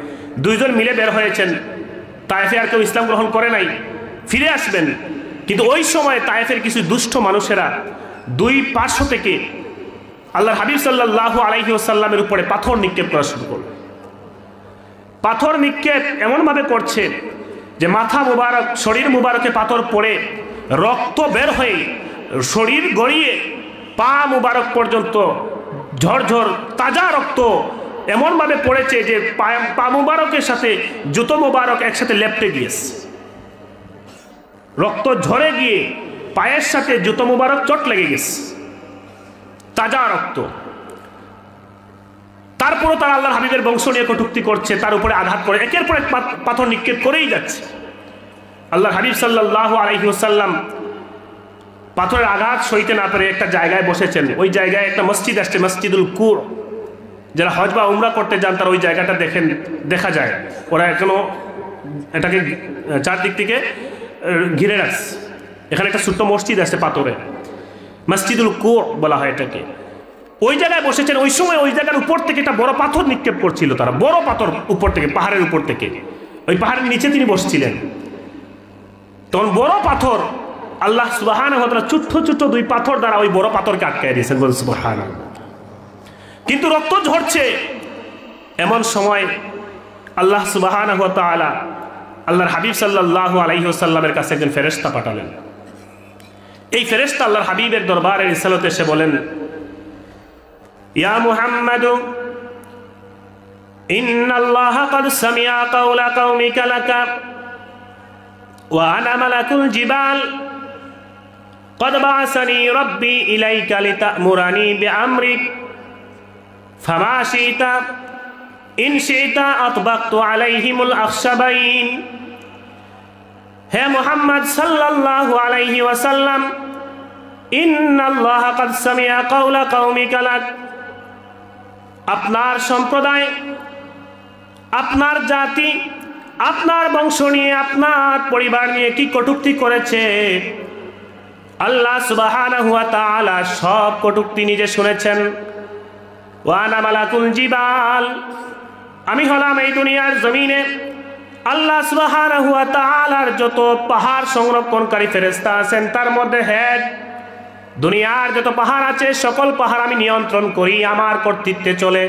2 জন মিলে বের হয়েছেন। তায়েফে আর কেউ ইসলাম গ্রহণ করে নাই, ফিরে আসবেন। কিন্তু ওই সময় তায়েফের কিছু দুষ্ট মানুষেরা 2 পার্শ্ব থেকে আল্লাহর হাবিব সাল্লাল্লাহু আলাইহি ওয়াসাল্লামের উপরে পাথর নিক্ষেপ করা শুরু করল। পাথর নিক্ষেপ এমনভাবে করছে যে মাথা মুবারক, শরীর মুবারকে পাথর পড়ে রক্ত বের হয়ে শরীর গড়িয়ে পা মুবারক পর্যন্ত ঝরঝর তাজা রক্ত এমনভাবে পড়েছে যে পা মুবারকের সাথে জুতো মুবারক একসাথে লেপটে গিয়েছে। রক্ত ঝরে গিয়ে পায়ের সাথে জুতো মুবারক চট লেগে গেছে, তাজা রক্ত। তারপরও তারা আল্লাহর হাবিবের বংশ নিয়ে কটূক্তি করছে, তার উপরে আঘাত করে একের পর এক পাথর নিক্ষেপ করেই যাচ্ছে। আল্লাহর হাবিব সাল্লাল্লাহু আলাইহি ওয়াসাল্লাম পাথরের আঘাত সইতে না পেরে একটা জায়গায় বসেছেন। ওই জায়গায় একটা মসজিদ আসছে, মসজিদুল কুর। যারা হজ বা উমরা করতে যান তারা ওই জায়গাটা দেখা যায়, ওরা এখনো এটাকে চারদিক থেকে ঘিরে রাখছে। এখানে একটা ছোট্ট মসজিদ আছে পাথরে, মসজিদুল কুর বলা হয় এটাকে। ওই জায়গায় বসেছেন। ওই সময় ওই জায়গার উপর থেকে একটা বড় পাথর নিক্ষেপ করছিল তারা, বড় পাথর উপর থেকে, পাহাড়ের উপর থেকে। ওই পাহাড়ের নিচে তিনি বসছিলেন। তখন বড় পাথর, আল্লাহ সুবহানাহু ওয়া তাআলা ছোট্ট ছোট্ট 2 পাথর দ্বারা ওই বড় পাথরকে আটকায় দিয়েছেন, বলেন সুবহানাল্লাহ। কিন্তু রক্ত ঝরছে। এমন সময় আল্লাহ সুবহানাহু ওয়া তাআলা আল্লাহর হাবিব সাল্লাল্লাহু আলাইহি ওয়াসাল্লামের কাছে একজন ফেরেশতা পাঠালেন। এই ফেরেশতা আল্লাহর হাবিবের দরবারে রিসালাতে এসে বলেন, ইয়া মুহাম্মাদু ইন্নাল্লাহা ক্বাদ সামিআ কাওলা কওমিকা লাকা ওয়া আনা মালাকুল জিবাল قد بعثني ربي إليك لتأمرني بأمرك فما شئت إن شئت أطبقت عليهم الأخشبين হে মুহাম্মদ সাল্লাল্লাহু আলাইহি ওয়াসাল্লাম ইন্নাল্লাহা ক্বাদ সামিআ কাওলা কওমিকা লাক আপনার সম্প্রদায়, আপনার জাতি, আপনার বংশ নিয়ে, আপনার পরিবার নিয়ে কি কটূক্তি করেছে আল্লাহ সুবহানাহু ওয়া তাআলা সব কটূক্তি নিজে শুনেছেন। ওয়া আনা মালাকুল জিবাল, আমি হলাম এই দুনিয়ার জমিনে আল্লাহ সুবহানাহু ওয়া তাআলার যত পাহাড় সংরক্ষণকারী ফেরেশতা আছেন তার মধ্যে হেড। দুনিয়ার যত পাহাড় আছে সকল পাহাড় আমি নিয়ন্ত্রণ করি, আমার কর্তৃত্বে চলে।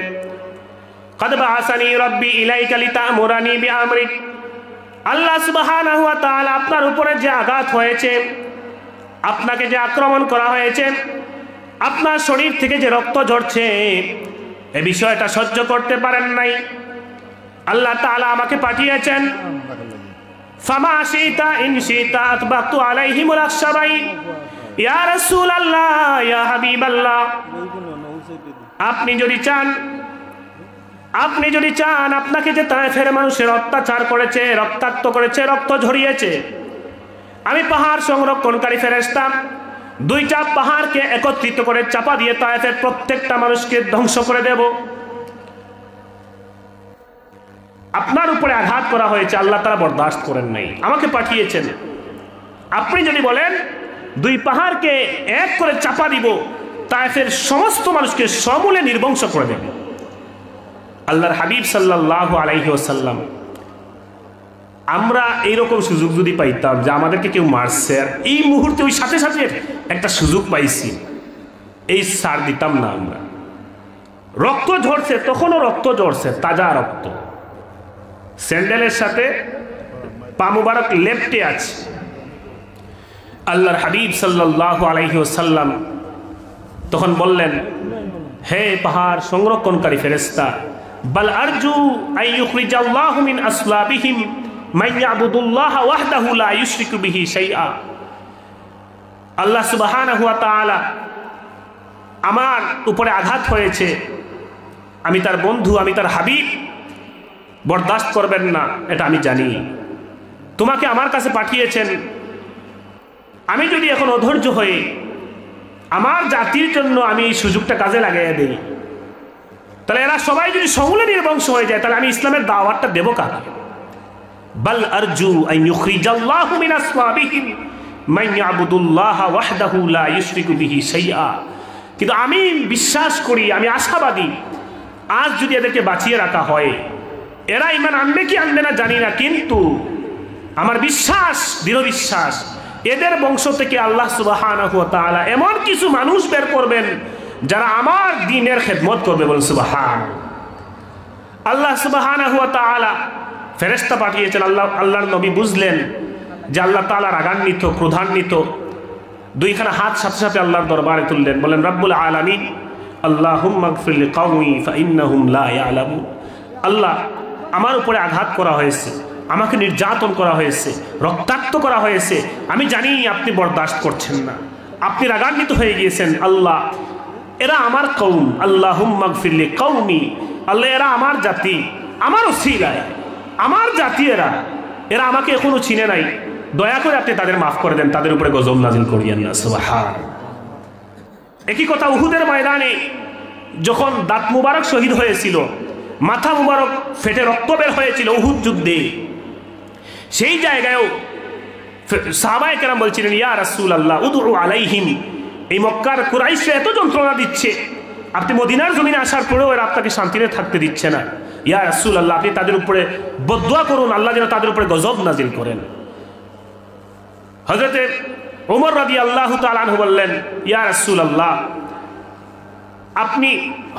قد بعثني ربي إليك لتأمرني بأمرك, আল্লাহ সুবহানাহু ওয়া তাআলা আপনার উপরে যে আঘাত হয়েছে, আপনাকে যে আক্রমণ করা হয়েছে, আপনার শরীর থেকে যে রক্ত ঝরছে, এই বিষয়টা সহ্য করতে পারেন নাই। আল্লাহ তাআলা আমাকে পাঠিয়েছেন ফামা শিতা ইন শিতা আতবাকতু আলাইহিমুল আখশাবাইন। ইয়া রাসূলুল্লাহ, ইয়া হাবিবাল্লাহ, আপনি যদি চান আপনাকে যে তায়েফের মানুষের অত্যাচার করেছে, রক্তাক্ত করেছে, রক্ত ঝরিয়েছে, আমি পাহাড় সংরক্ষণকারী ফেরেশতা দুইটা পাহাড়কে একত্রিত করে চাপা দিয়ে তায়েফের প্রত্যেকটা মানুষকে ধ্বংস করে দেব। আপনার উপরে আঘাত করা হয়েছে, আল্লাহ তাআলা বরদাস্ত করেন নাই, আমাকে পাঠিয়েছেন। আপনি যদি বলেন দুই পাহাড়কে এক করে চাপা দিব, তায়েফের সমস্ত মানুষকে সমূলে নির্বংশ করে দেব। আল্লাহর হাবিব সাল্লাল্লাহু আলাইহি ওয়াসাল্লাম, আমরা এইরকম সুযোগ যদি পাইতাম যে আমাদেরকে কেউ মারছে আর এই মুহূর্তে ওই সাথে সাথে একটা সুযোগ পাইছি, এই ছাড় দিতাম না আমরা। রক্ত ঝরছে, তখনও রক্ত ঝরছে, তাজা রক্ত, স্যান্ডেলের সাথে পা মুবারক লেপ্টে আছে। আল্লাহর হাবিব সাল্লাল্লাহু আলাইহি ওয়াসাল্লাম তখন বললেন, হে পাহাড় সংরক্ষণকারী ফেরেশতা, বাল আরজু আন ইউখরিজাল্লাহু মিন আসলাবিহিম মান ইয়াবুদুল্লাহ ওয়াহদাহু লা ইউশরিকু বিহি শাইআ। আল্লাহ সুবহানাহু ওয়া তাআলা আমার উপরে আঘাত হয়েছে, আমি তার বন্ধু, আমি তার হাবিব, বরদাস্ত করবেন না এটা আমি জানি। তোমাকে আমার কাছে পাঠিয়েছেন, আমি যদি এখন অধৈর্য হয়ে আমার জাতির জন্য আমি এই সুযোগটা কাজে লাগাইয়া দিই, তাহলে এরা সবাই যদি সমূলে নির্বংশ হয়ে যায়, তাহলে আমি ইসলামের দাওয়াতটা দেব কাকে? বাল আরজু আন ইউখরিজাল্লাহু মিন আসলাবিহিম মান ইয়াবুদুল্লাহ ওয়াহদাহু লা ইউশরিকু বিহি শাইআ। কিন্তু আমি বিশ্বাস করি, আমি আশাবাদী, আজ যদি এদেরকে বাঁচিয়ে রাখা হয়, এরা ঈমান আনবে কি আনবে না জানি না, কিন্তু আমার বিশ্বাস, দৃঢ় বিশ্বাস, এদের বংশ থেকে আল্লাহ সুবহানাহু ওয়া তাআলা এমন কিছু মানুষ বের করবেন যারা আমার দ্বীনের খেদমত করবে, বলেন সুবহান। আল্লাহ সুবহানাহু ওয়া তাআলা ফেরেশতা পাঠিয়েছেন। আল্লাহর নবী বুঝলেন যে আল্লাহ তাআলা রাগান্বিত, ক্রোধান্বিত, দুইখানা হাত সাথে সাথে আল্লাহর দরবারে তুললেন, বলেন রব্বুল আলামিন আল্লাহুম্মা গফির লিকাওমি ফাইন্নাহুম লা ইয়ালামুন। আল্লাহ, আমার উপরে আঘাত করা হয়েছে, আমাকে নির্যাতন করা হয়েছে, রক্তাক্ত করা হয়েছে, আমি জানি আপনি বরদাস্ত করছেন না, আপনি রাগান্বিত হয়ে গিয়েছেন। আল্লাহ, এরা আমার কওম, আল্লাহুম্মা গফির লিকাওমি, আল্লাহ এরা আমার জাতি, আমার ওসিলায় আমার জাতি, এরা আমাকে এখনো চিনে নাই, দয়া করে আপনি তাদের মাফ করে দেন, তাদের উপরে গজব নাজিল করিয়েন না। সুবহান। একই কথা উহুদের ময়দানে যখন দাঁত মুবারক শহীদ হয়েছিল, মাথা মুবারক ফেটে রক্ত বের হয়েছিল উহুদ যুদ্ধে, সেই জায়গায়ও সাহাবায়ে কেরাম বলছিলেন, ইয়া রাসূলুল্লাহ উদউ আলাইহিম, এই মক্কার কুরাইশরা এত যন্ত্রণা দিচ্ছে, আপনি মদিনার জমিনে আসার পরেও এরা আপনাকে শান্তিতে থাকতে দিচ্ছে না, ইয়া রাসূলুল্লাহ আপনি তাদের উপরে বদদুয়া করুন, আল্লাহ যেন তাদের উপরে গজব নাজিল করেন। হযরতে ওমর রাদিয়াল্লাহু তাআলা আনহু বললেন, ইয়া রাসূলুল্লাহ আপনি,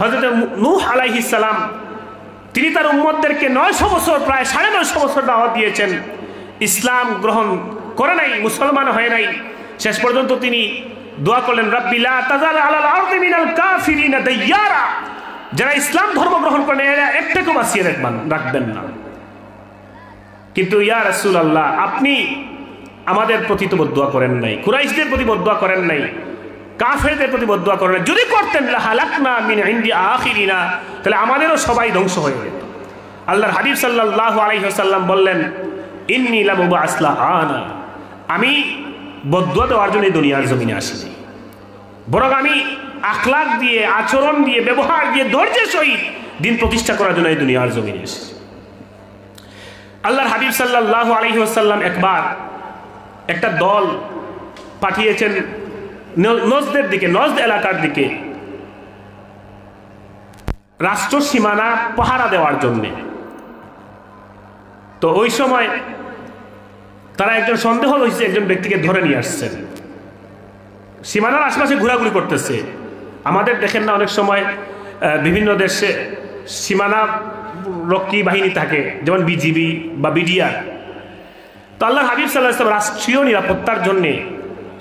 হযরতে নূহ আলাইহিস সালাম তিনি তার উম্মতদেরকে 900 বছর, প্রায় 950 বছর দাওয়াত দিয়েছেন, ইসলাম গ্রহণ করে নাই, মুসলমান হয় নাই। শেষ পর্যন্ত তিনি দোয়া করলেন, রাব্বি লা তাযার আলাল আরদি মিনাল কাফিরিনা দাইয়ারা, যারা ইসলাম ধর্ম গ্রহণ করেন এরা একটাকেও বাঁচিয়ে রাখবেন না। কিন্তু ইয়া রাসূলুল্লাহ, আপনি আমাদের প্রতি তো বদদুয়া করেন নাই, কুরাইশদের প্রতি বদদুয়া করেন নাই, কাফেরদের প্রতি বদদুয়া করেন নাই। যদি করতেন লাহালাকনা মিন ইনদি আখিরিনা, তাহলে আমাদেরও সবাই ধ্বংস হয়ে যেত। আল্লাহর হাবিব সাল্লাল্লাহু আলাইহি ওয়াসাল্লাম বললেন, ইন্নী লামুবআস লাআনা, আমি বদদুয়া দেওয়ার জন্য এই দুনিয়ার জমিনে আসিনি, বরং আমি আখলাক দিয়ে, আচরণ দিয়ে, ব্যবহার দিয়ে, ধৈর্যের সহিত দিন প্রতিষ্ঠা করার জন্য এই দুনিয়ার জমিনে এসেছি। আল্লাহর হাবিব সাল্লাল্লাহু আলাইহি ওয়াসাল্লাম একবার একটা দল পাঠিয়েছেন নজদের দিকে, নজদ এলাকার দিকে রাষ্ট্র সীমানা পাহারা দেওয়ার জন্য। তো ওই সময় তারা একজন সন্দেহ হয়েছে, একজন ব্যক্তিকে ধরে নিয়ে আসছেন, সীমানার আশপাশে ঘোরাঘুরি করতেছে। আমাদের দেখেন না অনেক সময় বিভিন্ন দেশে সীমানা রক্ষী বাহিনী থাকে, যেমন বিজিবি বা বিডিআর। তো আল্লাহর হাবিব সাল্লাল্লাহু আলাইহি ওয়াসাল্লাম রাষ্ট্রীয় নিরাপত্তার জন্য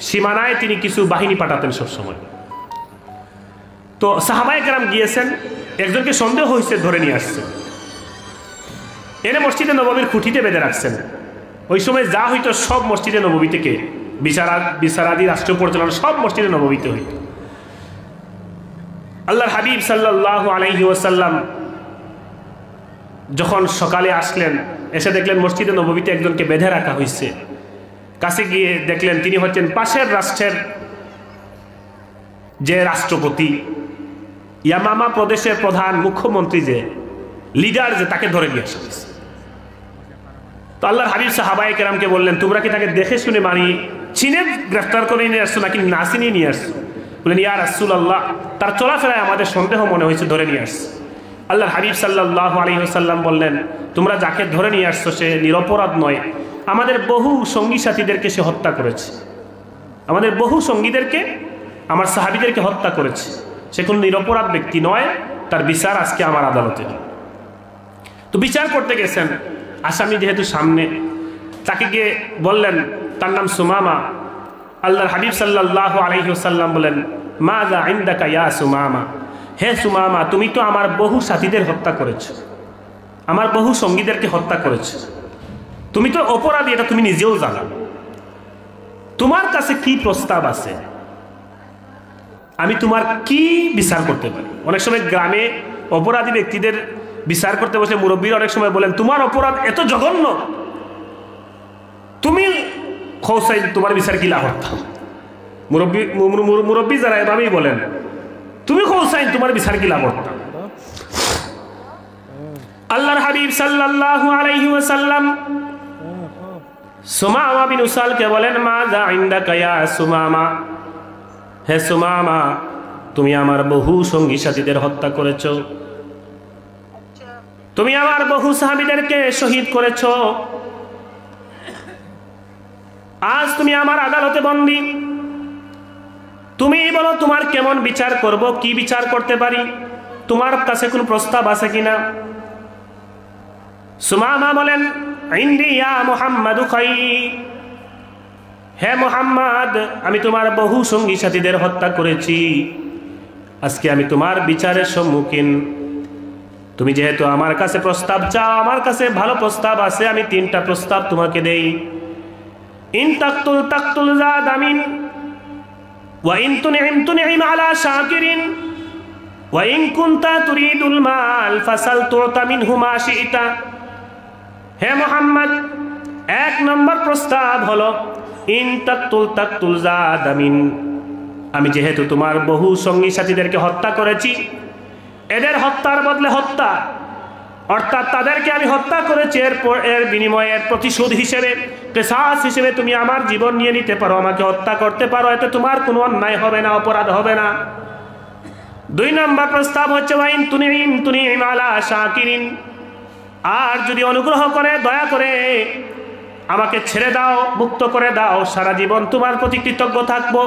সীমানায় তিনি কিছু বাহিনী পাঠাতেন সবসময়। তো সাহাবায়ে কেরাম গিয়েছেন, একজনকে সন্দেহ হয়েছে, ধরে নিয়ে আসছেন, এনে মসজিদে নববীর খুঁটিতে বেঁধে রাখছেন। ওই সময় যা হইতো সব মসজিদে নববী থেকে, বিচারাদি রাষ্ট্র পরিচালনা সব মসজিদে নববীতে হইত। আল্লাহর হাবিব সাল্লাল্লাহু আলাইহি ওয়াসাল্লাম যখন সকালে আসলেন, এসে দেখলেন মসজিদে নববীতে একজনকে বেঁধে রাখা হয়েছে। কাছে গিয়ে দেখলেন তিনি হচ্ছেন পাশের রাষ্ট্রের যে রাষ্ট্রপতি, ইয়ামামা প্রদেশের প্রধান, মুখ্যমন্ত্রী, যে লিডার, যে তাকে ধরে নিয়ে আসা হয়েছে। তো আল্লাহর হাবিব সাহাবায়ে কেরামকে বললেন, তোমরা কি তাকে দেখে শুনে চিনে গ্রেফতার করে নিয়ে আসছো নাকি না চিনিয়ে নিয়ে আসছো? বললেন, ইয়া রাসূলুল্লাহ, তার চলাফেরায় আমাদের সন্দেহ মনে হয়েছে, ধরে নিয়ে আসছে। আল্লাহর হাবিব সাল্লাল্লাহু আলাইহি ওয়াসাল্লাম বললেন, তোমরা যাকে ধরে নিয়ে আসছো সে নিরপরাধ নয়, আমাদের বহু সঙ্গী সাথীদেরকে সে হত্যা করেছে, আমাদের বহু সঙ্গীদেরকে, আমার সাহাবীদেরকে হত্যা করেছে, সে কোনো নিরপরাধ ব্যক্তি নয়, তার বিচার আজকে আমার আদালতে। তো বিচার করতে গেছেন, আসামি যেহেতু সামনে, তাকে গিয়ে বললেন, তার নাম সুমামা। আল্লাহর হাবিব সাল্লাল্লাহু আলাইহি ওয়াসাল্লাম বলেন, মাযা ইনদাকা ইয়া সুমামা, হে সুমামা, তুমি তো আমার বহু সাথীদের হত্যা করেছো, আমার বহু সঙ্গীদেরকে হত্যা করেছো, তুমি তো অপরাধী, এটা তুমি নিজেও জানো, তোমার কাছে কি প্রস্তাব আছে, আমি তোমার কি বিচার করতে পারি? অনেক সময় গ্রামে অপরাধী ব্যক্তিদের বিচার করতে বসে মুরব্বীরা অনেক সময় বলেন, তোমার অপরাধ এত জঘন্য, তুমি খোসাই, তোমার বিচার কি লাভ করতাম? মুরব্বী যারা এভাবেই বলেন, তুমি খোসাই, তোমার বিচার কি লাভ করতাম? আল্লাহর হাবিব সাল্লাল্লাহু আলাইহি ওয়াসাল্লাম সুমামা বিন উসালকে বলেন, মাযা ইনদাকা ইয়া সুমামা, হে সুমামা, তুমি আমার বহু সঙ্গী সাথীদের হত্যা করেছো, তুমি আমার বহু সাহাবীদেরকে শহীদ করেছো, আজ তুমি আমার আদালতে বন্দী, তুমি বলো তোমার কেমন বিচার করব, কি বিচার করতে পারি, তোমার কাছে কোন প্রস্তাব আছে কিনা? সুমামা বলেন, ইনদি ইয়া মুহাম্মাদু খাইর, হে মুহাম্মদ, আমি তোমার বহু সঙ্গী সাথীদের হত্যা করেছি, আজকে আমি তোমার বিচারের সম্মুখীন। তুমি যেহেতু আমার কাছে প্রস্তাব চাও, আমার কাছে ভালো প্রস্তাব আছে, আমি 3টা প্রস্তাব তোমাকে দেই। ইন তাকতুল জাদামিন, ওয়া ইন তুনইম আলা শাকিরিন, ওয়া ইন কুনতা তুরিদুল মাল ফাসাল তুতা মিনহু মা শি'তা। হে মুহাম্মদ, 1 নম্বর প্রস্তাব হলো, ইন তাকতুল জাদামিন, আমি যেহেতু তোমার বহু সঙ্গী সাথীদেরকে হত্যা করেছি, এদের হত্যার বদলে হত্যা, অর্থাৎ তাদেরকে আমি হত্যা করেছি, এর বিনিময়ে প্রতিশোধ হিসেবে, কিসাস হিসেবে তুমি আমার জীবন নিয়ে নিতে পারো, আমাকে হত্যা করতে পারো, এতে তোমার কোনো অন্যায় হবে না, অপরাধ হবে না। 2 নম্বর প্রস্তাব হচ্ছে, ওয়াইন তুনইম আলা শাকিরিন, আর যদি অনুগ্রহ করে, দয়া করে আমাকে ছেড়ে দাও, মুক্ত করে দাও, সারা জীবন তোমার প্রতি কৃতজ্ঞ থাকবো,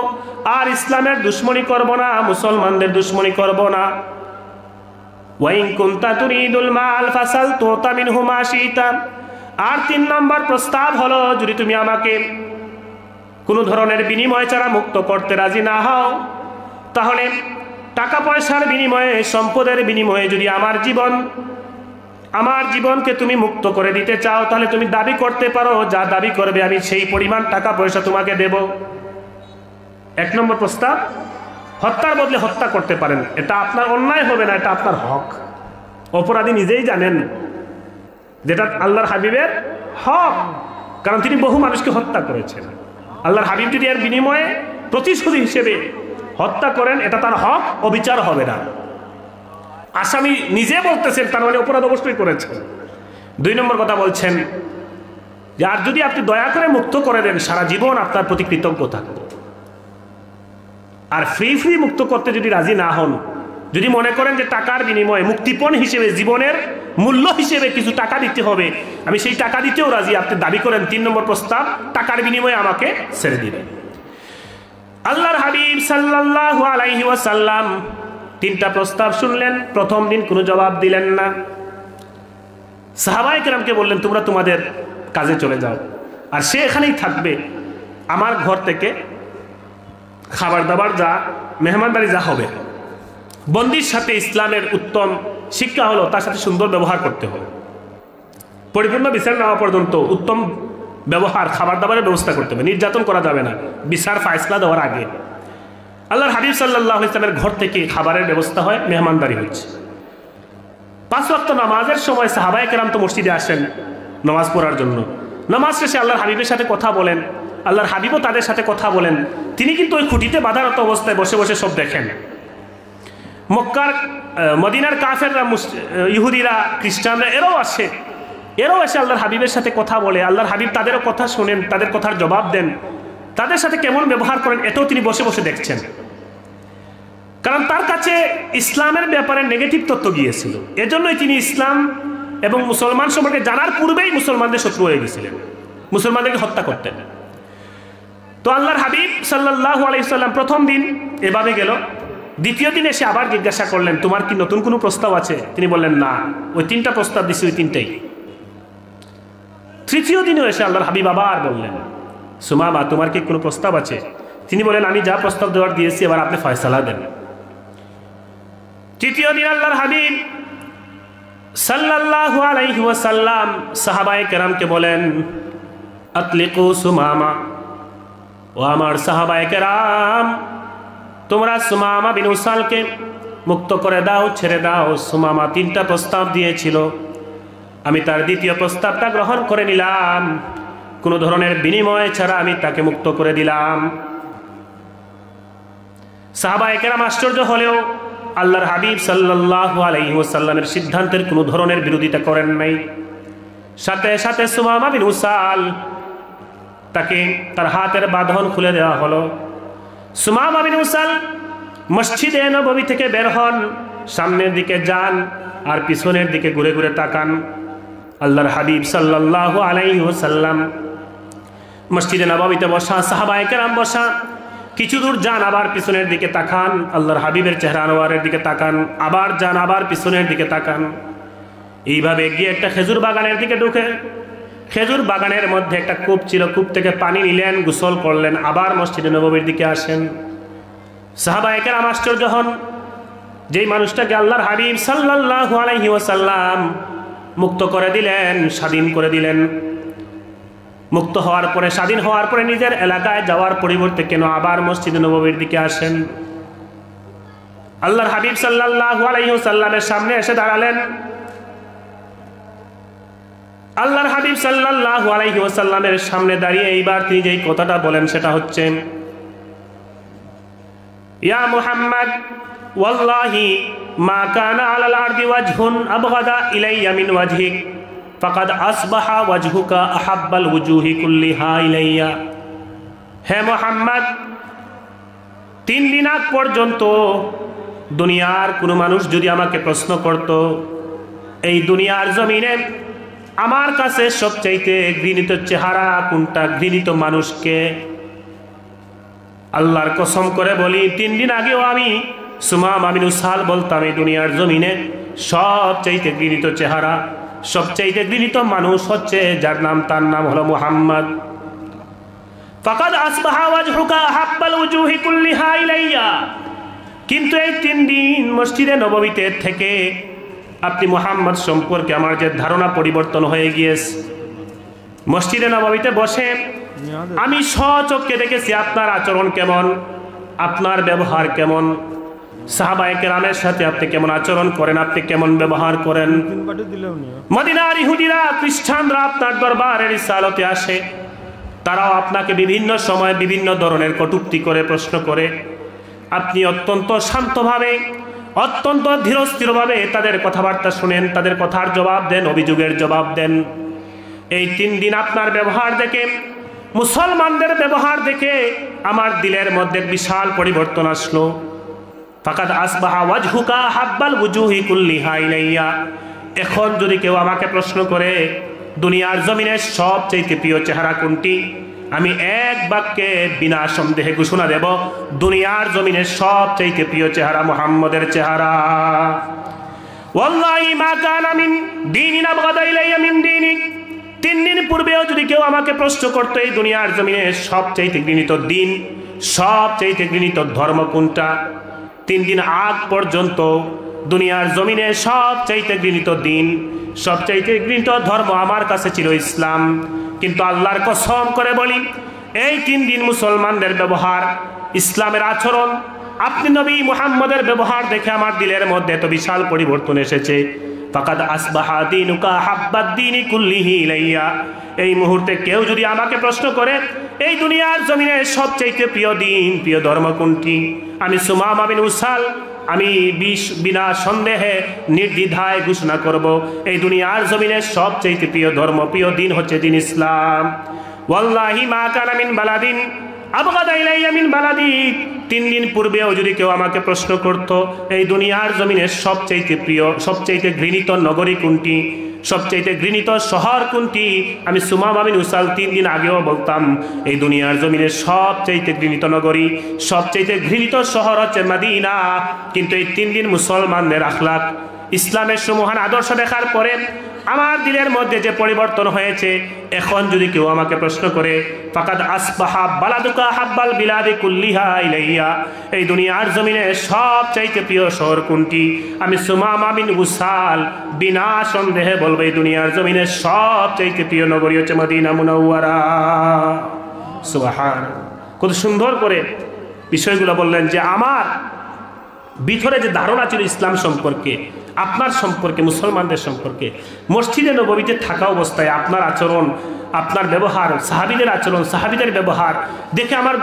আর ইসলামের দুশমনি করব না, মুসলমানদের দুশমনি করব না। ওয়াইন কুনতা তুরিদুল মাল ফাসাল তুতা মিনহু মা শি'তা, আর 3 নম্বর প্রস্তাব হলো, যদি তুমি আমাকে কোনো ধরনের বিনিময় ছাড়া মুক্ত করতে রাজি না হও, তাহলে টাকা পয়সার বিনিময়ে, সম্পদের বিনিময়ে যদি আমার জীবনকে তুমি মুক্ত করে দিতে চাও, তাহলে তুমি দাবি করতে পারো, যা দাবি করবে আমি সেই পরিমাণ টাকা পয়সা তোমাকে দেব। 1 নম্বর প্রস্তাব, হত্যার বদলে হত্যা করতে পারেন, এটা আপনার অন্যায় হবে না, এটা আপনার হক। অপরাধী নিজেই জানেন যেটা আল্লাহর হাবিবের হক, কারণ তিনি বহু মানুষকে হত্যা করেছেন। আল্লাহর হাবিব যদি এর বিনিময়ে প্রতিশোধ হিসেবে হত্যা করেন, এটা তার হক, অবিচার হবে না। আসামি নিজে বলতেছেন, তার মানে অপরাধ অবশ্যই করেছেন। 2 নম্বর কথা বলছেন যে আর যদি আপনি দয়া করে মুক্ত করে দেন, সারা জীবন আপনার প্রতি কৃতজ্ঞ থাকব। আর ফ্রি মুক্ত করতে যদি রাজি না হন, যদি মনে করেন যে টাকার বিনিময়ে মুক্তিপণ হিসেবে, জীবনের মূল্য হিসেবে কিছু টাকা দিতে হবে, আমি সেই টাকা দিতেও রাজি, আপনি দাবি করেন 3 নম্বর প্রস্তাব, টাকার বিনিময়ে আমাকে ছেড়ে দিবেন। আল্লাহর হাবিব সাল্লাল্লাহু আলাইহি ওয়াসাল্লাম 3টা প্রস্তাব শুনলেন, প্রথম দিন কোনো জবাব দিলেন না। সাহাবায়ে কেরামকে বললেন, তোমরা তোমাদের কাজে চলে যাও, আর সে এখানেই থাকবে। আমার ঘর থেকে খাবার দাবার যা, মেহমানদারি যা হবে, বন্দির সাথে ইসলামের উত্তম শিক্ষা হলো তার সাথে সুন্দর ব্যবহার করতে হবে। পরিপূর্ণ বিচার নেওয়া পর্যন্ত উত্তম ব্যবহার, খাবার দাবারের ব্যবস্থা করতে হবে, নির্যাতন করা যাবে না বিচার ফায়সলা দেওয়ার আগে। আল্লাহর হাবিব সাল্লাল্লাহু আলাইহি ওয়াসাল্লামের ঘর থেকে খাবারের ব্যবস্থা হয়, মেহমানদারি হচ্ছে। 5 ওয়াক্ত নামাজের সময় সাহাবায়ে কেরাম তো মসজিদে আসেন নামাজ পড়ার জন্য। নামাজ শেষে আল্লাহর হাবিবের সাথে কথা বলেন, আল্লাহর হাবিবও তাদের সাথে কথা বলেন। তিনি কিন্তু ওই খুঁটিতে বাঁধারত অবস্থায় বসে বসে সব দেখেন। মদিনার কাফেররা, ইহুদিরা, খ্রিস্টানরা এরাও এসে আল্লাহর হাবিবের সাথে কথা বলে। আল্লাহর হাবিব তাদেরও কথা শোনেন, তাদের কথার জবাব দেন, তাদের সাথে কেমন ব্যবহার করেন, এটাও তিনি বসে বসে দেখছেন। কারণ তার কাছে ইসলামের ব্যাপারে নেগেটিভ তথ্য গিয়েছিল, এজন্যই তিনি ইসলাম এবং মুসলমান সম্পর্কে জানার পূর্বেই মুসলমানদের শত্রু হয়ে গেছিলেন, মুসলমানদেরকে হত্যা করতেন। তো আল্লাহর হাবিব সাল্লাল্লাহু আলাইহি ওয়াসাল্লাম প্রথম দিন এভাবে গেল। দ্বিতীয় দিন এসে আবার জিজ্ঞাসা করলেন, তোমার কি নতুন কোনো প্রস্তাব আছে? তিনি বললেন, না, ওই 3টা প্রস্তাব দিছি, ওই 3টাই। তৃতীয় দিনেও এসে আল্লাহর হাবিব আবার বললেন, সুমামা, তোমার কি কোনো প্রস্তাব আছে? তিনি বলেন, আমি যা প্রস্তাব দেওয়ার দিয়েছি, এবার আপনি ফয়সালা দেন। তৃতীয় দিন আল্লাহর হাবিব সাল্লাল্লাহু আলাইহি ওয়াসাল্লাম সাহাবায়ে কেরামকে বলেন, আতলিকু সুমামা, ও আমার সাহাবায়ে কেরাম, তোমরা সুমামা বিন উসালকে মুক্ত করে দাও, ছেড়ে দাও। সুমামা 3টা প্রস্তাব দিয়েছিল, আমি তার দ্বিতীয় প্রস্তাবটা গ্রহণ করে নিলাম, কোনো ধরনের বিনিময় ছাড়া আমি তাকে মুক্ত করে দিলাম। সাহাবায়ে কেরাম আশ্চর্য হলেও আল্লাহর হাবিব সাল্লাল্লাহু আলাইহি ওয়াসাল্লামের সিদ্ধান্তের কোনো ধরনের বিরোধিতা করেন নাই। সাথে সাথে সুমামা বিন উসাল, তাকে তার হাতের বাঁধন খুলে দেওয়া হলো। সুমামা বিন উসাল মসজিদে নববী থেকে বের হন, সামনের দিকে যান আর পিছনের দিকে ঘুরে ঘুরে তাকান। আল্লাহর হাবিব সাল্লাল্লাহু আলাইহি ওয়াসাল্লাম মসজিদে নববীতে বসা, সাহাবায়ে কেরাম বসা, কিছু দূর যান, আবার পিছনের দিকে তাকান, আল্লাহর হাবিবের চেহারা আনোয়ারের দিকে তাকান, আবার যান, আবার পিছনের দিকে তাকান। এইভাবে গিয়ে একটা খেজুর বাগানের দিকে ঢুকে, খেজুর বাগানের মধ্যে একটা কূপ ছিল, কূপ থেকে পানি নিলেন, গোসল করলেন, আবার মসজিদে নববীর দিকে আসেন। সাহাবায়ে কেরাম আশ্চর্য হন, যেই মানুষটাকে আল্লাহর হাবিব সাল্লাল্লাহু আলাইহি ওয়াসাল্লাম মুক্ত করে দিলেন, স্বাধীন করে দিলেন, মুক্ত হওয়ার পরে, স্বাধীন হওয়ার পরে নিজের এলাকায় যাওয়ার পরিবর্তে কেন আবার মসজিদে নববীর দিকে আসেন? আল্লাহর হাবিব সাল্লাল্লাহু আলাইহি ওয়াসাল্লামের সামনে এসে দাঁড়ালেন। আল্লাহর হাবিব সাল্লাল্লাহু আলাইহি ওয়াসাল্লামের সামনে দাঁড়িয়ে এইবার তিনি যেই কথাটা বলেন সেটা হচ্ছে, ইয়া মুহাম্মদ, ওয়াল্লাহি মা কানা আলাল আরদি ওয়াজহুন আবগাদা ইলাইয়া মিন ওয়াজহিক ফাকাদ আসবাহা ওয়াজহুকা আহাব্বাল ওয়ুজুহি কুল্লিহা ইলাইয়া। হে মুহাম্মদ, 3 দিন আগ পর্যন্ত দুনিয়ার কোনো মানুষ যদি আমাকে প্রশ্ন করত, এই দুনিয়ার জমিনে আমার কাছে সবচাইতে ঘৃণিত চেহারা কোনটা, ঘৃণিত মানুষকে, আল্লাহর কসম করে বলি 3 দিন আগেও আমি সুমামা বিন উসাল বলতাম, এই দুনিয়ার জমিনে সবচাইতে ঘৃণিত চেহারা, সবচাইতে ঘৃণিত মানুষ হচ্ছে যার নাম, তার নাম হলো মুহাম্মদ। ফাকাদ আসবাহা ওয়াজহুকা আহাব্বাল ওয়ুজুহি কুল্লিহা ইলাইয়া, কিন্তু এই 3 দিন মসজিদে নববীতে থেকে আপনি মুহাম্মদ সম্পর্কে আমার যে ধারণা পরিবর্তন হয়ে গিয়েছে। মসজিদে নববীতে বসে আমি স্বচক্ষে দেখেছি আপনার আচরণ কেমন, আপনার ব্যবহার কেমন, সাহাবায়ে কেরামের সাথে আপনি কেমন আচরণ করেন, আপনি কেমন ব্যবহার করেন। মদিনার ইহুদিরা খ্রিস্টানরা আপনার দরবারে রিসালতে আসে, তারাও আপনাকে বিভিন্ন সময় বিভিন্ন ধরনের কটূক্তি করে প্রশ্ন করে। আপনি অত্যন্ত শান্তভাবে, অত্যন্ত ধীরস্থিরভাবে তাদের কথাবার্তা শুনেন, তাদের কথার জবাব দেন, অভিযোগের জবাব দেন। এই 3 দিন আপনার ব্যবহার দেখে, মুসলমানদের ব্যবহার দেখে আমার দিলের মধ্যে বিশাল পরিবর্তন আসলো। ফাকাদ আসবাহা ওয়াজহুকা হাব্বাল ওয়ুজুহি কুল্লিহা ইলাইয়া। এখন যদি কেউ আমাকে প্রশ্ন করে দুনিয়ার জমিনের সবচেয়ে প্রিয় চেহারা কোনটি, আমি এক বাক্যে বিনা সন্দেহে ঘোষণা দেব, দুনিয়ার জমিনের সবচেয়ে প্রিয় চেহারা মুহাম্মদের চেহারা। ওয়াল্লাহি মা কানা মিন দীনিন আবগাদা ইলাইয়া মিন দীনিক। 3 দিন পূর্বেও যদি কেউ আমাকে প্রশ্ন করতো এই দুনিয়ার জমিনে সবচেয়ে ঘৃণিত দিন, সবচেয়ে ঘৃণিত ধর্ম কোনটা, 3 দিন আগ পর্যন্ত দুনিয়ার জমিনে সবচেয়ে ঘৃণিত দিন, সবচেয়ে ঘৃণিত ধর্ম আমার কাছে ছিল ইসলাম। কিন্তু আল্লাহর কসম করে বলি, এই 3 দিন মুসলমানদের ব্যবহার, ইসলামের আচরণ, আপনি নবী মুহাম্মদের ব্যবহার দেখে আমার দিলের মধ্যে এত বিশাল পরিবর্তন এসেছে। ফাকাদ আসবাহা দীনুকা হাব্বাদ দীনি কুল্লিহি ইলাইয়া। এই মুহূর্তে কেউ যদি আমাকে প্রশ্ন করে এই দুনিয়ার জমিনে সবচেয়ে প্রিয় দিন, প্রিয় ধর্ম কোনটি, আমি সুমামা বিন উসাল, আমি বিনা সন্দেহে নির্দ্বিধায় ঘোষণা করব, এই দুনিয়ার জমিনের সবচেয়ে প্রিয় ধর্ম, প্রিয় দিন হচ্ছে দিন ইসলাম। ওয়াল্লাহি মা কানা মিন বালাদিন আবগাদা ইলাইয়া মিন বালাদিক। 3 দিন পূর্বেও যদি কেউ আমাকে প্রশ্ন করত এই দুনিয়ার জমিনের সবচেয়ে প্রিয়, সবচেয়ে ঘৃণিত নগরী কোনটি, সবচেয়ে ঘৃণিত শহর কোনটি, আমি সুমামা বিন উসাল 3 দিন আগেও বলতাম এই দুনিয়ার জমিনের সবচেয়ে ঘৃণিত নগরী, সবচেয়ে ঘৃণিত শহর হচ্ছে মদিনা। কিন্তু এই 3 দিন মুসলমানদের আখলাক, ইসলামের সুমহান আদর্শ দেখার পরে আমার দিলের মধ্যে যে পরিবর্তন হয়েছে, এখন যদি কেউ আমাকে প্রশ্ন করে ফাকাদ আসবাহা বালাদুকা হাব্বাল বিলাদি কুল্লিহা ইলাইয়া, এই দুনিয়ার জমিনে সবচাইতে প্রিয় শহর কোনটি, আমি সুমামা বিন উসাল বিনা সন্দেহে বলবো এই দুনিয়ার জমিনে সবচাইতে প্রিয় নগরী হচ্ছে মদিনা মুনাওয়ারা। সুবহানাল্লাহ। কত সুন্দর করে বিষয়গুলো বললেন যে আমার ভিতরে যে ধারণা ছিল ইসলাম সম্পর্কে, আপনার সম্পর্কে, মুসলমানদের সম্পর্কে, মসজিদে নববীতে থাকা অবস্থায় আপনার আচরণ, আপনার ব্যবহার, সাহাবীদের আচরণ, সাহাবীদের ব্যবহার দেখে আমার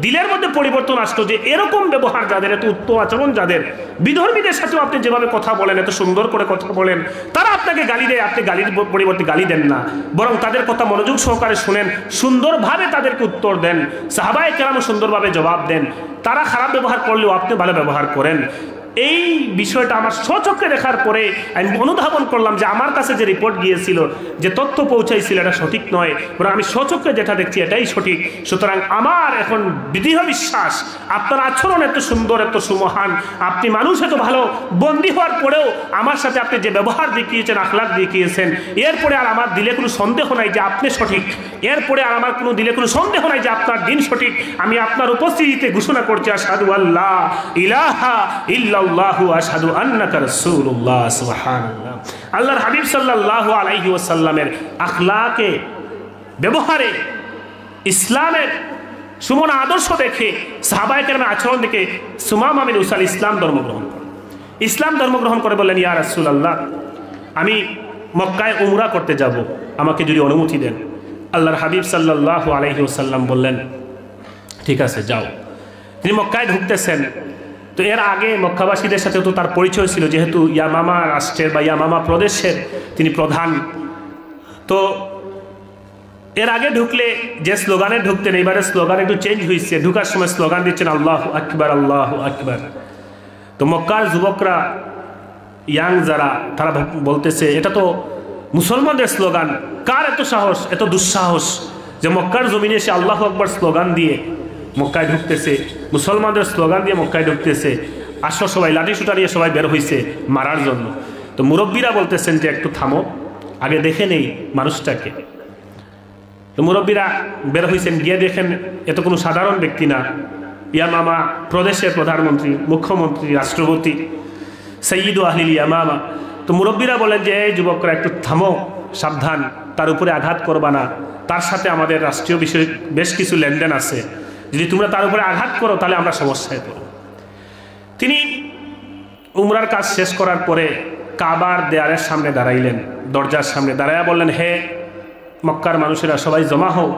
দিলের মধ্যে পরিবর্তন আসতো যে এরকম ব্যবহার যাদের, এত উত্তম আচরণ যাদের, বিধর্মীদের সাথেও আপনি যেভাবে কথা বলেন, এত সুন্দর করে কথা বলেন, তারা আপনাকে গালি দেয়, আপনি গালির পরিবর্তে গালি দেন না, বরং তাদের কথা মনোযোগ সহকারে শুনেন, সুন্দরভাবে তাদেরকে উত্তর দেন, সাহাবায়ে কেরামও সুন্দরভাবে জবাব দেন, তারা খারাপ ব্যবহার করলেও আপনি ভালো ব্যবহার করেন। এই বিষয়টা আমার স্বচক্ষে দেখার পরে আমি অনুধাবন করলাম যে আমার কাছে যে রিপোর্ট গিয়েছিল, যে তথ্য পৌঁছাইছিল, এটা সঠিক নয়, বরং আমি স্বচক্ষে যেটা দেখছি এটাই সঠিক। সুতরাং আমার এখন দৃঢ় বিশ্বাস আপনার আচরণ এত সুন্দর, এত সুমহান, আপনি মানুষ এত ভালো, বন্দী হওয়ার পরেও আমার সাথে আপনি যে ব্যবহার দেখিয়েছেন, আখলাক দেখিয়েছেন, এরপরে আর আমার দিলে কোনো সন্দেহ নাই যে আপনি সঠিক, এরপরে আর আমার কোনো দিলে কোনো সন্দেহ নাই যে আপনার দিন সঠিক। আমি আপনার উপস্থিতিতে ঘোষণা করছি আশহাদু আল্লা ইলাহা ইল্লাল্লাহু আশহাদু আন্নাকা রাসূলুল্লাহ। সুবহানাল্লাহ। আল্লাহর হাবিব সাল্লাল্লাহু আলাইহি ওয়াসাল্লামের আখলাকে, ব্যবহারে, ইসলামের সুমন আদর্শ দেখে, সাহাবায়ে কেরামের আচরণ দেখে সুমামা বিন উসাল ইসলাম ধর্মগ্রহণ করেন। ইসলাম ধর্মগ্রহণ করে বললেন, ইয়া রাসূলুল্লাহ, আমি মক্কায় উমরা করতে যাব, আমাকে যদি অনুমতি দেন। আল্লাহর হাবিব সাল্লাল্লাহু আলাইহি ওয়াসাল্লাম বললেন, ঠিক আছে যাও। তিনি মক্কায় ঢুকতেছেন, তো এর আগে মক্কাবাসীদের সাথে তো তার পরিচয় ছিল, যেহেতু ইয়ামামা রাষ্ট্রের বা ইয়ামামা প্রদেশের তিনি প্রধান। তো এর আগে ঢুকলে যে স্লোগানে ঢুকতেন, এবারে স্লোগান একটু চেঞ্জ হয়েছে, ঢুকার সময় স্লোগান দিচ্ছেন আল্লাহু আকবার, আল্লাহু আকবার। তো মক্কার যুবকরা, ইয়াং যারা, তারা বলতেছে এটা তো মুসলমানদের স্লোগান, কার এত সাহস, এত দুঃসাহস যে মক্কার জমিনে এসে আল্লাহু আকবার স্লোগান দিয়ে মক্কায় ঢুকতেছে, মুসলমানদের স্লোগান দিয়ে মক্কায় ঢুকতেছে। আসো সবাই, লাঠি সুটা নিয়ে সবাই বের হয়েছে মারার জন্য। তো মুরব্বীরা বলতেছেন যে একটু থামো, আগে দেখে নেই মানুষটাকে। তো মুরব্বীরা বের হয়েছেন, গিয়ে দেখেন এত কোনো সাধারণ ব্যক্তি না, ইয়ামামা প্রদেশের প্রধানমন্ত্রী, মুখ্যমন্ত্রী, রাষ্ট্রপতি, সৈয়দ আহলিল ইয়ামামা। তো মুরব্বীরা বলেন যে এই যুবকরা একটু থামো, সাবধান, তার উপরে আঘাত করবা না, তার সাথে আমাদের রাষ্ট্রীয় বিষয়ে বেশ কিছু লেনদেন আছে, যদি তোমরা তার উপরে আঘাত করো তাহলে আমরা সমস্যায় পড়ব। তিনি উমরার কাজ শেষ করার পরে কাবার দেয়ালের সামনে দাঁড়াইলেন, দরজার সামনে দাঁড়াইয়া বললেন, হে মক্কার মানুষেরা সবাই জমা হও,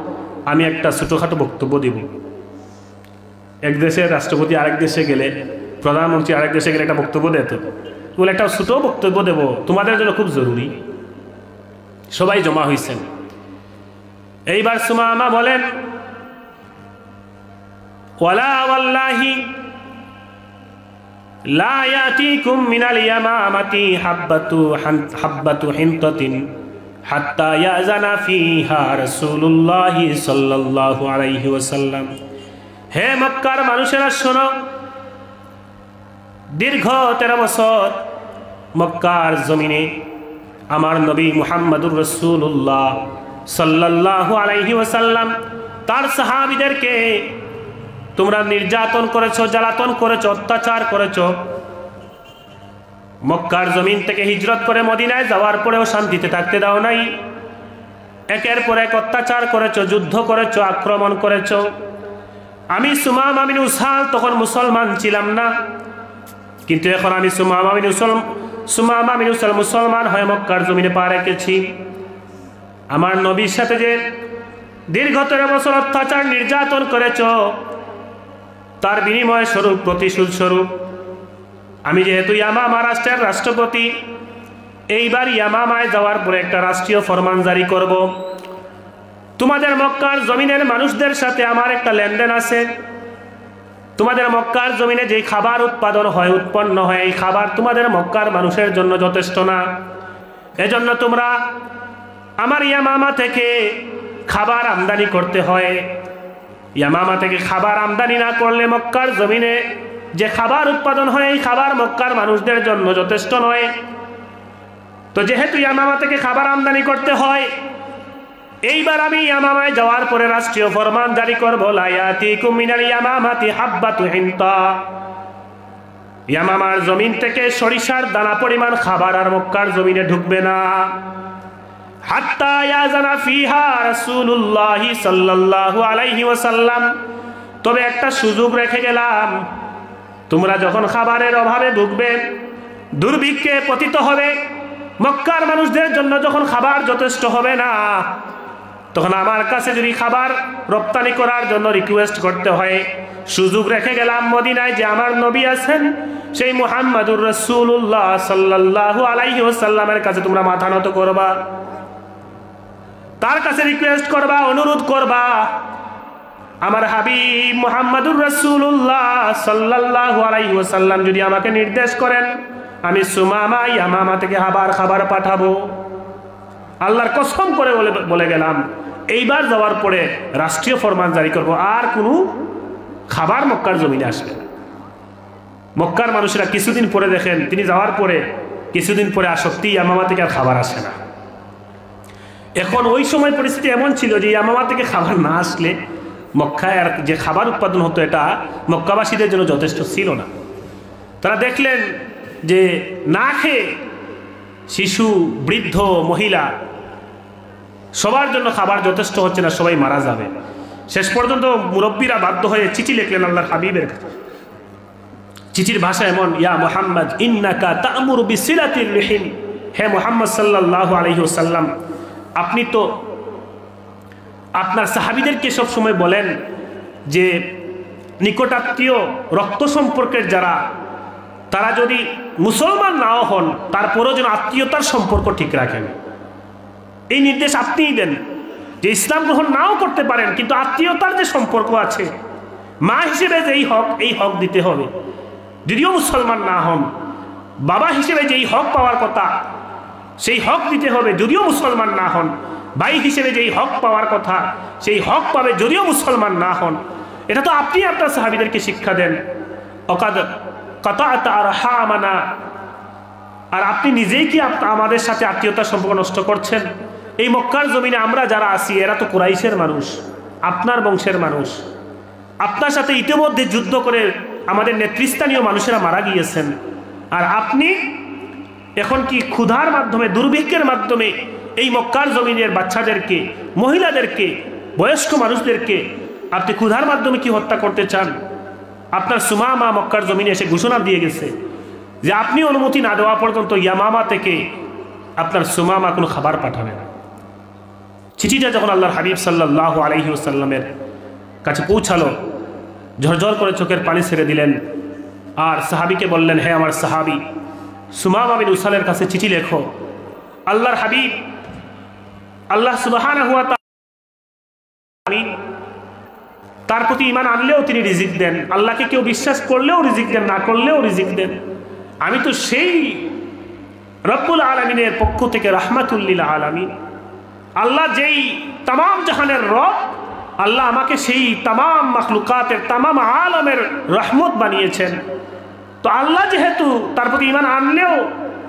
আমি একটা ছোটোখাটো বক্তব্য দিব। এক দেশের রাষ্ট্রপতি আরেক দেশে গেলে, প্রধানমন্ত্রী আরেক দেশে গেলে একটা বক্তব্য দিত, বলে একটা ছোটো বক্তব্য দেব, তোমাদের জন্য খুব জরুরি। সবাই জমা হয়েছেন। এইবার সুমামা বলেন, ওয়ালা ওয়াল্লাহি লা ইয়াতিকুম মিনাল ইয়ামামাতি হাব্বাতু হিনতাতিন হাত্তা ইয়াজানা ফিহা রাসূলুল্লাহি সাল্লাল্লাহু আলাইহি ওয়াসাল্লাম। হে মক্কার মানুষেরা শোনো, দীর্ঘ 13 বছর মক্কার জমিনে আমার নবী মুহাম্মদুর রাসূলুল্লাহ সাল্লাল্লাহু আলাইহি ওয়াসাল্লাম তার সাহাবীদেরকে তোমরা নির্যাতন করেছো, জ্বালাতন করেছো, অত্যাচার করেছো। মক্কার জমিন থেকে হিজরত করে মদিনায় যাওয়ার পরেও শান্তিতে থাকতে দাও নাই। একের পর এক অত্যাচার করেছো, যুদ্ধ করেছো, আক্রমণ করেছো। আমি সুমামা বিন উসাল তখন মুসলমান ছিলাম না, কিন্তু এখন আমি সুমামা বিন উসাল মুসলমান হয়ে মক্কার জমিনে পা রেখেছি। আমার নবীর সাথে যে দীর্ঘ 13 বছর অত্যাচার নির্যাতন করেছো, তার বিনিময় স্বরূপ, প্রতিশোধ স্বরূপ আমি যেহেতু ইয়ামামা রাষ্ট্রের রাষ্ট্রপতি, এইবার ইয়ামামায় যাওয়ার পরে একটা রাষ্ট্রীয় ফরমান জারি করব। তোমাদের মক্কার জমিনের মানুষদের সাথে আমার একটা লেনদেন আছে। তোমাদের মক্কার জমিনে যেই খাবার উৎপাদন হয়, উৎপন্ন হয়, এই খাবার তোমাদের মক্কার মানুষের জন্য যথেষ্ট না। এজন্য তোমরা আমার ইয়ামামা থেকে খাবার আমদানি করতে হয়। ইয়ামামা থেকে খাবার আমদানি না করলে মক্কার জমিনে যে খাবার উৎপাদন হয়, এই খাবার মক্কার মানুষদের জন্য যথেষ্ট নয়। তো যেহেতু ইয়ামামা থেকে খাবার আমদানি করতে হয়, এইবার আমি ইয়ামামায় যাওয়ার পরে রাষ্ট্রীয় ফরমান জারি করব, লা ইয়াতিকুম মিনাল ইয়ামামাতি হাব্বাতু হিনতা। ইয়ামামার জমিন থেকে সরিষার দানা পরিমাণ খাবার আর মক্কার জমিনে ঢুকবে না, হাত্তা ইয়াজানা ফিহা রাসূলুল্লাহি সাল্লাল্লাহু আলাইহি ওয়াসাল্লাম। তবে একটা সুযোগ রেখে গেলাম, তোমরা যখন খাবারের অভাবে ভুগবে, দুর্ভিক্ষে পতিত হবে, মক্কার মানুষদের জন্য যখন খাবার যথেষ্ট হবে না, তখন আমার কাছে যদি খাবার রপ্তানি করার জন্য রিকোয়েস্ট করতে হয়, সুযোগ রেখে গেলাম মদিনায় যে আমার নবী আছেন, সেই মুহাম্মাদুর রাসূলুল্লাহ সাল্লাল্লাহু আলাইহি ওয়াসাল্লামের কাছে তোমরা মাথা নত করবা, তার কাছে রিকোয়েস্ট করবা, অনুরোধ করবা, আমার হাবিব মুহাম্মাদুর রাসূলুল্লাহ সাল্লাল্লাহু আলাইহি ওয়াসাল্লাম যদি আমাকে নির্দেশ করেন, আমি সুমামা ইয়ামামা থেকে খাবার পাঠাবো। আল্লাহর কসম করে বলে গেলাম, এইবার যাওয়ার পরে রাষ্ট্রীয় ফরমান জারি করব, আর কোনো খাবার মক্কার জমিনে আসবে না। মক্কার মানুষেরা কিছুদিন পরে দেখেন, তিনি যাওয়ার পরে কিছুদিন পরে আর সত্যি ইয়ামামা থেকে আর খাবার আসে না। এখন ওই সময় পরিস্থিতি এমন ছিল যে ইয়ামামা থেকে খাবার না আসলে মক্কায় আর যে খাবার উৎপাদন হতো, এটা মক্কাবাসীদের জন্য যথেষ্ট ছিল না। তারা দেখলেন যে না খেয়ে শিশু, বৃদ্ধ, মহিলা সবার জন্য খাবার যথেষ্ট হচ্ছে না, সবাই মারা যাবে। শেষ পর্যন্ত মুরব্বীরা বাধ্য হয়ে চিঠি লিখলেন আল্লাহর হাবিবের কাছে। চিঠির ভাষা এমন, ইয়া মুহাম্মদ ইন্নাকা তা'মুরু বিসিলাতির রহিম। হে মুহাম্মদ সাল্লাল্লাহু আলাইহি ওয়াসাল্লাম, আপনি তো আপনার সাহাবীদেরকে সব সময় বলেন যে নিকটাত্মীয় রক্ত সম্পর্কের যারা, তারা যদি মুসলমান নাও হন, তারপরেও যেন আত্মীয়তার সম্পর্ক ঠিক রাখেন। এই নির্দেশ আপনিই দেন যে ইসলাম গ্রহণ নাও করতে পারেন, কিন্তু আত্মীয়তার যে সম্পর্ক আছে, মা হিসেবে যেই হক, এই হক দিতে হবে যদিও মুসলমান না হন। বাবা হিসেবে যেই হক পাওয়ার কথা, সেই হক দিতে হবে যদিও মুসলমান না হন। ভাই হিসেবে যেই হক পাওয়ার কথা, সেই হক পাবে যদিও মুসলমান না হন। এটা তো আপনি আপনার সাহাবীদেরকে শিক্ষা দেন। অকাদ কাতা'তা আরহামানা, আর আপনি নিজেই কি আমাদের সাথে আত্মীয়তার সম্পর্ক নষ্ট করছেন? এই মক্কার জমিনে আমরা যারা আছি, এরা তো কুরাইশের মানুষ, আপনার বংশের মানুষ। আপনার সাথে ইতিমধ্যে যুদ্ধ করে আমাদের নেতৃস্থানীয় মানুষেরা মারা গিয়েছেন, আর আপনি এখন কি ক্ষুধার মাধ্যমে, দুর্ভিক্ষের মাধ্যমে এই মক্কার জমিনের বাচ্চাদেরকে, মহিলাদেরকে, বয়স্ক মানুষদেরকে আপনি ক্ষুধার মাধ্যমে কি হত্যা করতে চান? আপনার সুমামা মক্কার জমিনে এসে ঘোষণা দিয়ে গেছে যে আপনি অনুমতি না দেওয়া পর্যন্ত ইয়ামামা থেকে আপনার সুমামা কোনো খাবার পাঠাবে না। চিঠিটা যখন আল্লাহর হাবিব সাল্লাল্লাহু আলাইহি ওয়াসাল্লামের কাছে পৌঁছালো, ঝরঝর করে চোখের পানি ছেড়ে দিলেন আর সাহাবীকে বললেন, হে আমার সাহাবী, সুমামা বিন উসালের কাছে চিঠি লেখো। আল্লাহর হাবিব আল্লাহ সুবহানাহু ওয়া তাআলা তার প্রতি ঈমান আনলেও তিনি রিজিক দেন, আল্লাহকে কেউ বিশ্বাস করলেও রিজিক দেন, না করলেও রিজিক দেন। আমি তো সেই রব্বুল আলামিনের পক্ষ থেকে রাহমাতুল লিল আলামিন, আল্লাহ যেই তামাম জাহানের রব, আল্লাহ আমাকে সেই তামাম মাখলুকাতের, তামাম আলমের রহমত বানিয়েছেন। তো আল্লাহ যেহেতু তার প্রতি ঈমান আনলেও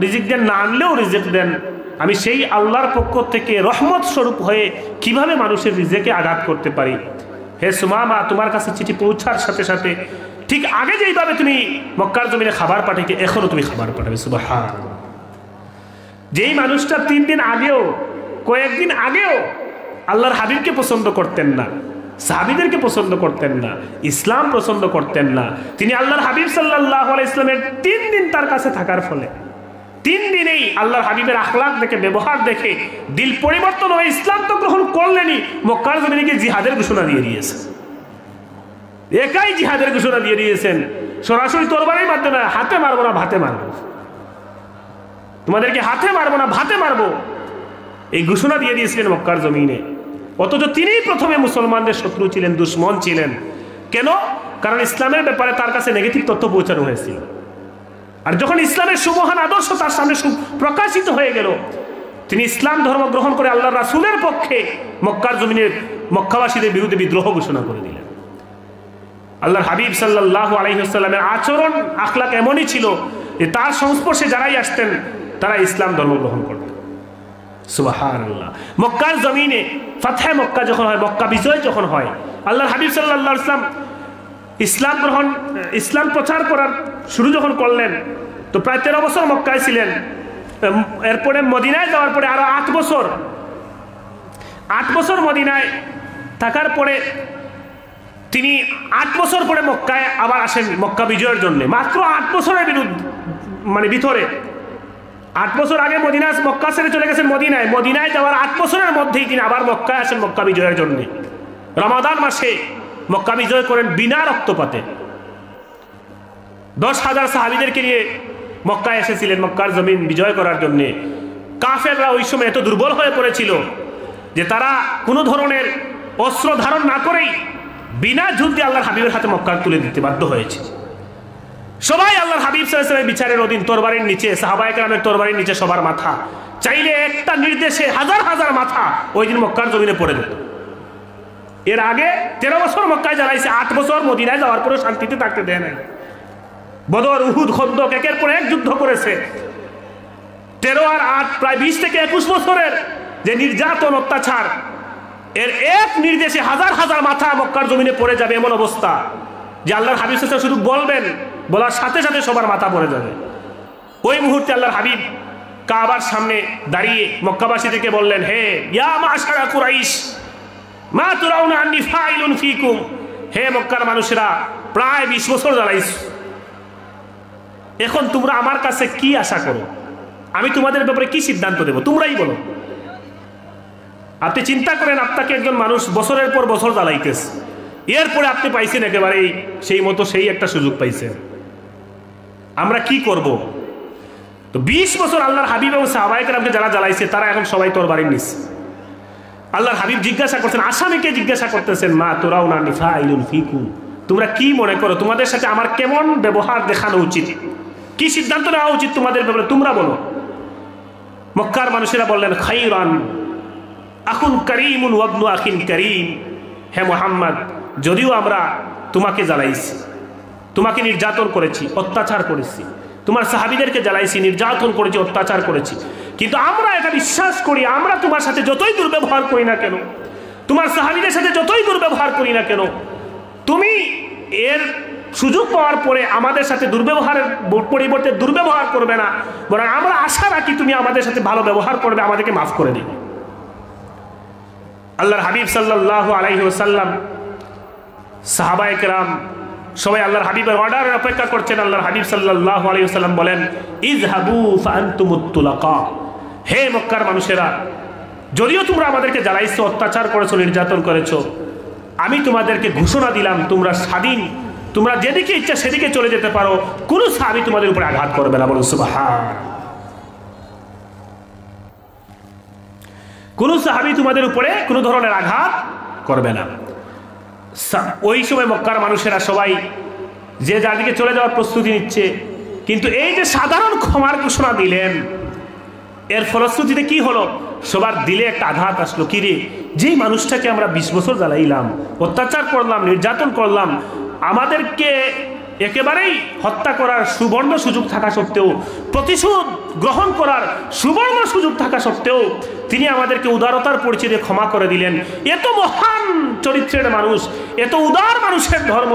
রিজিক দেন, না আনলেও রিজিক দেন, আমি সেই আল্লাহর পক্ষ থেকে রহমত স্বরূপ হয়ে কিভাবে মানুষের রিজিকে আঘাত করতে পারি? হে সুমামা, তোমার কাছে চিঠি পৌঁছার সাথে সাথে ঠিক আগে যেইভাবে তুমি মক্কার জমিনে খাবার পাঠাইতে, এখনো তুমি খাবার পাঠাবে। সুবহানাল্লাহ। যেই মানুষটা 3 দিন আগেও, কয়েকদিন আগেও আল্লাহর হাবিবকে পছন্দ করতেন না, সাহাবীদেরকে পছন্দ করতেন না, ইসলাম পছন্দ করতেন না, তিনি আল্লাহর হাবিব সাল্লাল্লাহু আলাইহি ওয়াসাল্লামের 3 দিন তার কাছে থাকার ফলে 3 দিনেই আল্লাহর হাবিবের আখলাক দেখে, ব্যবহার দেখে দিল পরিবর্তন হয়ে ইসলাম তো গ্রহণ করলেনই, মক্কার জমিনে গিয়ে জিহাদের ঘোষণা দিয়ে দিয়েছেন। একাই জিহাদের ঘোষণা দিয়ে দিয়েছেন, সরাসরি তরবারির মাধ্যমে, হাতে মারবো না ভাতে মারবো, তোমাদেরকে হাতে মারবো না ভাতে মারবো, এই ঘোষণা দিয়ে দিয়েছিলেন মক্কার জমিনে। অথচ তিনিই প্রথমে মুসলমানদের শত্রু ছিলেন, দুশ্মন ছিলেন। কেন? কারণ ইসলামের ব্যাপারে তার কাছে নেগেটিভ তথ্য পৌঁছানো হয়েছিল। আর যখন ইসলামের সুমহান আদর্শ তার সামনে প্রকাশিত হয়ে গেল, তিনি ইসলাম ধর্ম গ্রহণ করে আল্লাহর রাসূলের পক্ষে মক্কার জমিনের মক্কাবাসীদের বিরুদ্ধে বিদ্রোহ ঘোষণা করে দিলেন। আল্লাহর হাবিব সাল্লাল্লাহু আলাইহি ওয়াসাল্লামের আচরণ, আখলাক এমনই ছিল যে তার সংস্পর্শে যারাই আসতেন তারা ইসলাম ধর্ম গ্রহণ করতেন। সুবহানাল্লাহ। মক্কার জমিনে ফাতহে মক্কা যখন হয়, মক্কা বিজয় যখন হয়, আল্লাহর হাবিব সাল্লাল্লাহু আলাইহি ওয়াসাল্লাম ইসলাম প্রচার করার শুরু যখন করলেন, তো প্রায় 13 বছর মক্কায় ছিলেন। এরপরে মদিনায় যাওয়ার পরে আরো 8 বছর মদিনায় থাকার পরে তিনি 8 বছর পরে মক্কায় আবার আসেন মক্কা বিজয়ের জন্য। মাত্র 8 বছরের ভিতরে 8 বছর আগে মক্কা ছেড়ে চলে গেছেন মদিনায় যাওয়ার 8 বছরের মধ্যেই তিনি আবার মক্কায় আসেন মক্কা বিজয়ের জন্য। রমাদান মাসে মক্কা বিজয় করেন বিনা রক্তপাতে। 10,000 সাহাবীদেরকে নিয়ে মক্কায় এসেছিলেন মক্কার জমিন বিজয় করার জন্য। কাফেররা ওই সময় এত দুর্বল হয়ে পড়েছিল যে তারা কোনো ধরনের অস্ত্র ধারণ না করেই বিনা যুদ্ধে আল্লাহর হাবিবের হাতে মক্কা তুলে দিতে বাধ্য হয়েছে। সবাই আল্লাহর হাবিব সাল্লাল্লাহু আলাইহি ওয়াসাল্লামের বিচারের অধীন, তরবারির নিচে, সাহাবায়ে কেরামের তরবারির নিচে সবার মাথা, চাইলে একটা নির্দেশে হাজার হাজার মাথা ওই দিন মক্কার জমিনে পড়ে যেত। এর আগে 13 বছর মক্কায় জ্বালাইছে, 8 বছর মদিনায় যাওয়ার পরে শান্তিতে থাকতে দেয় নাই। বদর, উহুদ, খন্দক একের পর এক যুদ্ধ করেছে। 13 আর 8 প্রায় 20 থেকে 21 বছরের যে নির্যাতন, অত্যাচার, এর এক নির্দেশে হাজার হাজার মাথা মক্কার জমিনে পড়ে যাবে, এমন অবস্থা যে আল্লাহর হাবিব সাল্লাল্লাহু আলাইহি ওয়াসাল্লাম শুধু বলবেন, বলার সাথে সাথে সবার মাথা পড়ে যাবে। ওই মুহূর্তে আল্লাহর হাবিব কাবার সামনে দাঁড়িয়ে মক্কাবাসীদেরকে বললেন, হে ইয়া মাশারা কুরাইশ মা তুরাউনা আন্নী ফাইলুন ফিকুম, হে মক্কার মানুষেরা, প্রায় 20 বছর জ্বালাইছো, এখন তোমরা আমার কাছে কি আশা করো? আমি তোমাদের ব্যাপারে কি সিদ্ধান্ত দেব? তোমরাই বলো। আপনি চিন্তা করেন, আপনাকে একজন মানুষ বছরের পর বছর জ্বালাইতেছে, এরপরে আপনি পাইছেন একেবারে সেই মতো সেই একটা সুযোগ পাইছেন, আমরা কি করব? তো 20 বছর আল্লাহর হাবিব এবং সাহাবায়ে কেরামকে যারা জ্বালাইছে তারা এখন সবাই তরবারির নিচে। আল্লাহর হাবিব জিজ্ঞাসা করছেন, আসামিকে জিজ্ঞাসা করতেছেন, মা তুরাউনা আন্নী ফাইলুন ফিকুম, তোমরা কি মনে করো তোমাদের সাথে আমার কেমন ব্যবহার দেখানো উচিত, কি সিদ্ধান্ত নেওয়া উচিত তোমাদের ব্যাপারে, তোমরা বলো। মক্কার মানুষেরা বললেন, খাইরান আখুন করিমুন ওয়াবনু আখিন করিম, হে মুহাম্মদ, যদিও আমরা তোমাকে জ্বালাইছি, তোমাকে নির্যাতন করেছি, অত্যাচার করেছি, তোমার সাহাবীদেরকে জ্বালাইছি, নির্যাতন করেছি, অত্যাচার করেছি, কিন্তু আমরা এটা বিশ্বাস করি, আমরা তোমার সাথে যতই দুর্ব্যবহার করি না কেন, তোমার সাহাবীদের সাথে যতই দুর্ব্যবহার করি না কেন, তুমি এর সুযোগ পাওয়ার পরে আমাদের সাথে দুর্ব্যবহারের পরিবর্তে দুর্ব্যবহার করবে না, বরং আমরা আশা রাখি তুমি আমাদের সাথে ভালো ব্যবহার করবে, আমাদেরকে মাফ করে দিবে। আল্লাহর হাবিব সাল্লাল্লাহু আলাইহি ওয়াসাল্লাম, সাহাবায়ে কেরাম সবাই আল্লাহর হাবিবের অর্ডারের অপেক্ষা করছেন। আল্লাহর হাবিব সাল্লাল্লাহু আলাইহি ওয়াসাল্লাম বলেন, ইযহাবু ফাআনতুমুত তুলাকা, হে মক্কার মানুষেরা, যদিও তোমরা আমাদেরকে জ্বালাইছো, অত্যাচার করেছো, নির্যাতন করেছো, আমি তোমাদেরকে ঘোষণা দিলাম তোমরা স্বাধীন, তোমরা যেদিকে ইচ্ছা সেদিকে চলে যেতে পারো, কোনো সাহাবী তোমাদের উপরে আঘাত করবে না। বলুন সুবহান। কোনো সাহাবী তোমাদের উপরে কোনো ধরনের আঘাত করবে না। ওই সময় মক্কার মানুষেরা সবাই যে যার দিকে চলে যাওয়ার প্রস্তুতি নিচ্ছে, কিন্তু এই যে সাধারণ ক্ষমার ঘোষণা দিলেন, এর ফলশ্রুতিতে কি হলো? সবার দিলে একটা আঘাত আসলো। কি রে, যেই মানুষটাকে আমরা 20 বছর জ্বালাইলাম, অত্যাচার করলাম, নির্যাতন করলাম, আমাদেরকে একেবারেই হত্যা করার সুবর্ণ সুযোগ থাকা সত্ত্বেও, প্রতিশোধ গ্রহণ করার সুবর্ণ সুযোগ থাকা সত্ত্বেও তিনি আমাদেরকে উদারতার পরিচয়ে ক্ষমা করে দিলেন। এত মহান চরিত্রের মানুষ, এত উদার মানুষের ধর্ম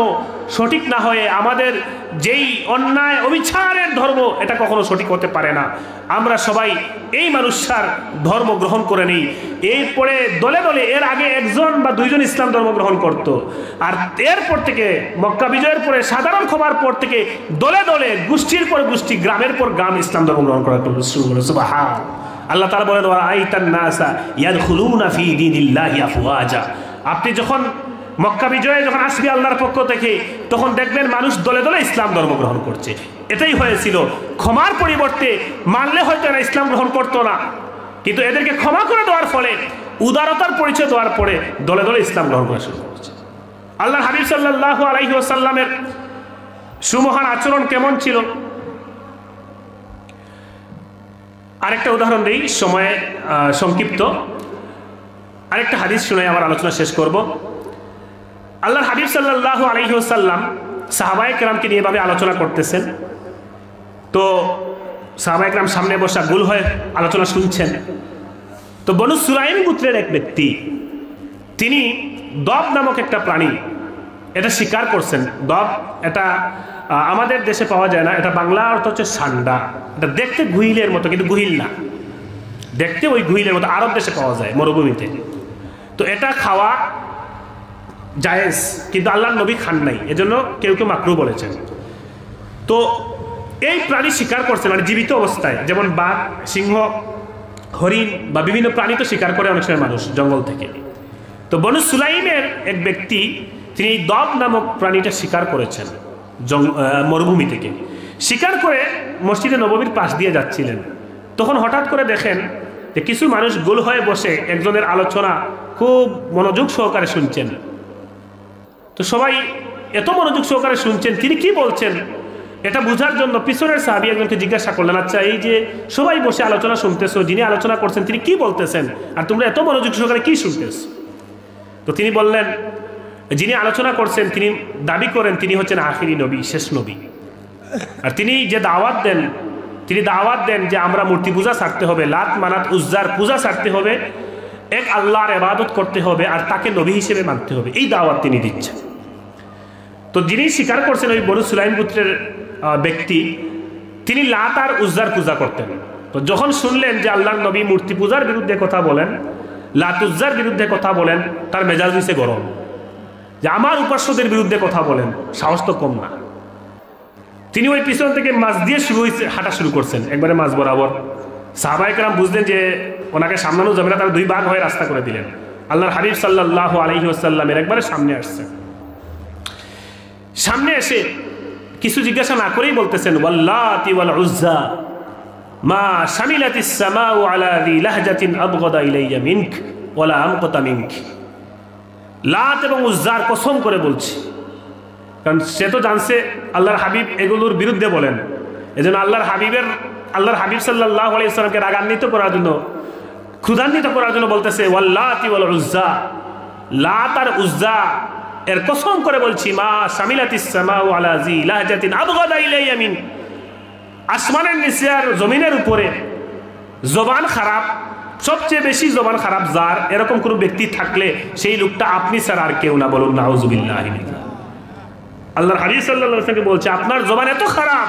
সঠিক না হয়ে আমাদের যেই অন্যায় অবিচারের ধর্ম, এটা কখনো সঠিক হতে পারে না। আমরা সবাই এই মানুষটার ধর্ম গ্রহণ করে নিই। এরপরে দলে দলে, এর আগে একজন বা দুইজন ইসলাম ধর্ম গ্রহণ করত, আর এরপর থেকে মক্কা বিজয়ের পরে সাধারণ ক্ষমার পর থেকে দলে দলে, গোষ্ঠীর পর গোষ্ঠী, গ্রামের পর গ্রাম ইসলাম ধর্ম গ্রহণ করা শুরু করে। সুবহান। আল্লাহ তাআলা বলেন, ওয়ারাআইতান নাসা ইয়াদখুলুনা ফি দীনিল্লাহি আফওয়াজা, আপনি যখন মক্কা বিজয়ে যখন আসবে আল্লাহর পক্ষ থেকে, তখন দেখবেন মানুষ দলে দলে ইসলাম ধর্ম গ্রহণ করছে। এটাই হয়েছিল। ক্ষমার পরিবর্তে মানলে হয়তো এরা ইসলাম গ্রহণ করতো না, কিন্তু এদেরকে ক্ষমা করে দেওয়ার ফলে, উদারতার পরিচয় দেওয়ার পরে দলে দলে ইসলাম গ্রহণ করা শুরু করছে। আল্লাহর হাবিব সাল্লাল্লাহু আলাইহি ওয়াসাল্লামের সুমহান আচরণ কেমন ছিল? আরেকটা উদাহরণ দিই, সময়ে সংক্ষিপ্ত। আরেকটা হাদিস শুনে আমার আলোচনা শেষ করব। আল্লাহর হাবিব সাল্লাল্লাহু আলাইহি ওয়াসাল্লাম সাহাবায়ে কেরামকে নিয়ে এভাবে আলোচনা করতেছেন। তো সাহাবায়ে কেরাম সামনে বসা গোল হয়ে আলোচনা শুনছেন। তো বনু সুলাইম গোত্রের এক ব্যক্তি, তিনি দব নামক একটা প্রাণী, এটা শিকার করছেন। দব এটা আমাদের দেশে পাওয়া যায় না, এটা বাংলা অর্থ হচ্ছে সান্ডা। এটা দেখতে গুহিলের মতো, কিন্তু গুহিল না, দেখতে ওই গুহিলের মতো, আরব দেশে পাওয়া যায় মরুভূমিতে। তো এটা খাওয়া জায়েজ, কিন্তু আল্লাহর নবী খান নাই, এজন্য কেউ কেউ মাকরুহ বলেছেন। তো এই প্রাণী শিকার করছেন, মানে জীবিত অবস্থায়, যেমন বাঘ, সিংহ, হরিণ বা বিভিন্ন প্রাণী তো শিকার করে অনেক সময় মানুষ জঙ্গল থেকে। তো বনু সুলাইমের এক ব্যক্তি, তিনি এই দব নামক প্রাণীটা শিকার করেছেন মরুভূমি থেকে। শিকার করে মসজিদে নববীর পাশ দিয়ে যাচ্ছিলেন, তখন হঠাৎ করে দেখেন যে কিছু মানুষ গোল হয়ে বসে একজনের আলোচনা খুব মনোযোগ সহকারে শুনছেন। তো সবাই এত মনোযোগ সহকারে শুনছেন, তিনি কি বলছেন এটা বোঝার জন্য পিছনের সাহাবী একজনকে জিজ্ঞাসা করলেন, আচ্ছা এই যে সবাই বসে আলোচনা শুনতেছো, যিনি আলোচনা করছেন তিনি কি বলতেছেন, আর তোমরা এত মনোযোগ সহকারে কি শুনতেছ? তো তিনি বললেন, যিনি আলোচনা করছেন তিনি দাবি করেন তিনি হচ্ছেন আখিরি নবী, শেষ নবী। আর তিনি যে দাওয়াত দেন, তিনি দাওয়াত দেন যে আমরা মূর্তি পূজা ছাড়তে হবে, লাত মানাত উজ্জার পূজা ছাড়তে হবে, এক আল্লাহর ইবাদত করতে হবে, আর তাকে নবী হিসেবে মানতে হবে, এই দাওয়াত তিনি দিচ্ছেন। তো যিনি স্বীকার করছেন ওই বনু সুলাইম গোত্রের ব্যক্তি, তিনি লাত আর উজ্জার পূজা করতেন। তো যখন শুনলেন যে আল্লাহর নবী মূর্তি পূজার বিরুদ্ধে কথা বলেন, লাত উজ্জার বিরুদ্ধে কথা বলেন, তার মেজাজ হইছে গরম, যে আমার উপাস্যদের বিরুদ্ধে কথা বলেন, সাহস তো কম না। তিনি ওই পিছন থেকে মাছ দিয়ে হাঁটা শুরু করছেন, একবারে মাছ বরাবর। সাহাবায়ে কেরাম বুঝলেন যে ওনাকে সামলানো যাবে না, তারা দুই ভাগ হয়ে রাস্তা করে দিলেন। আল্লাহর হাবিব সাল্লাল্লাহু আলাইহি ওয়াসাল্লামের একবারে সামনে আসছেন। সামনে এসে কিছু জিজ্ঞাসা না করেই বলতেছেন, ওয়াল্লাতি ওয়াল উজ্জা মা শামিলাতিস সামাউ আলা যী লাহজাতিন আবগাদা ইলাইয়া মিনক ওয়ালা আমকাতা মিনক। লাত এবং উজ্জার কসম করে বলছি, কারণ সে তো জানছে আল্লাহর হাবিব এগুলোর বিরুদ্ধে বলেন, এজন্য আল্লাহর হাবিব সাল্লাল্লাহু আলাইহি ওয়াসাল্লামকে রাগান্বিত করার জন্য, ক্ষুধান্বিত করার জন্য বলতেছে, ওয়াল্লাতি ওয়াল উজ্জা, লাত আর উজ্জা এর কসম করে বলছি, মা শামিলাতিস সামাউ আলা যী লাহজাতিন আবগাদা ইলাইয়া মিন, আসমানের নিচে আর জমিনের উপরে জবান খারাপ, সবচেয়ে বেশি জবান খারাপ যার, এরকম কোনো ব্যক্তি থাকলে সেই লোকটা আপনি ছাড়া আর কেউ না। বলুন নাউজুবিল্লাহি মিন যালিক। আল্লাহর হাবিব সাল্লাল্লাহু আলাইহি ওয়াসাল্লাম বলছে আপনার জবান এত খারাপ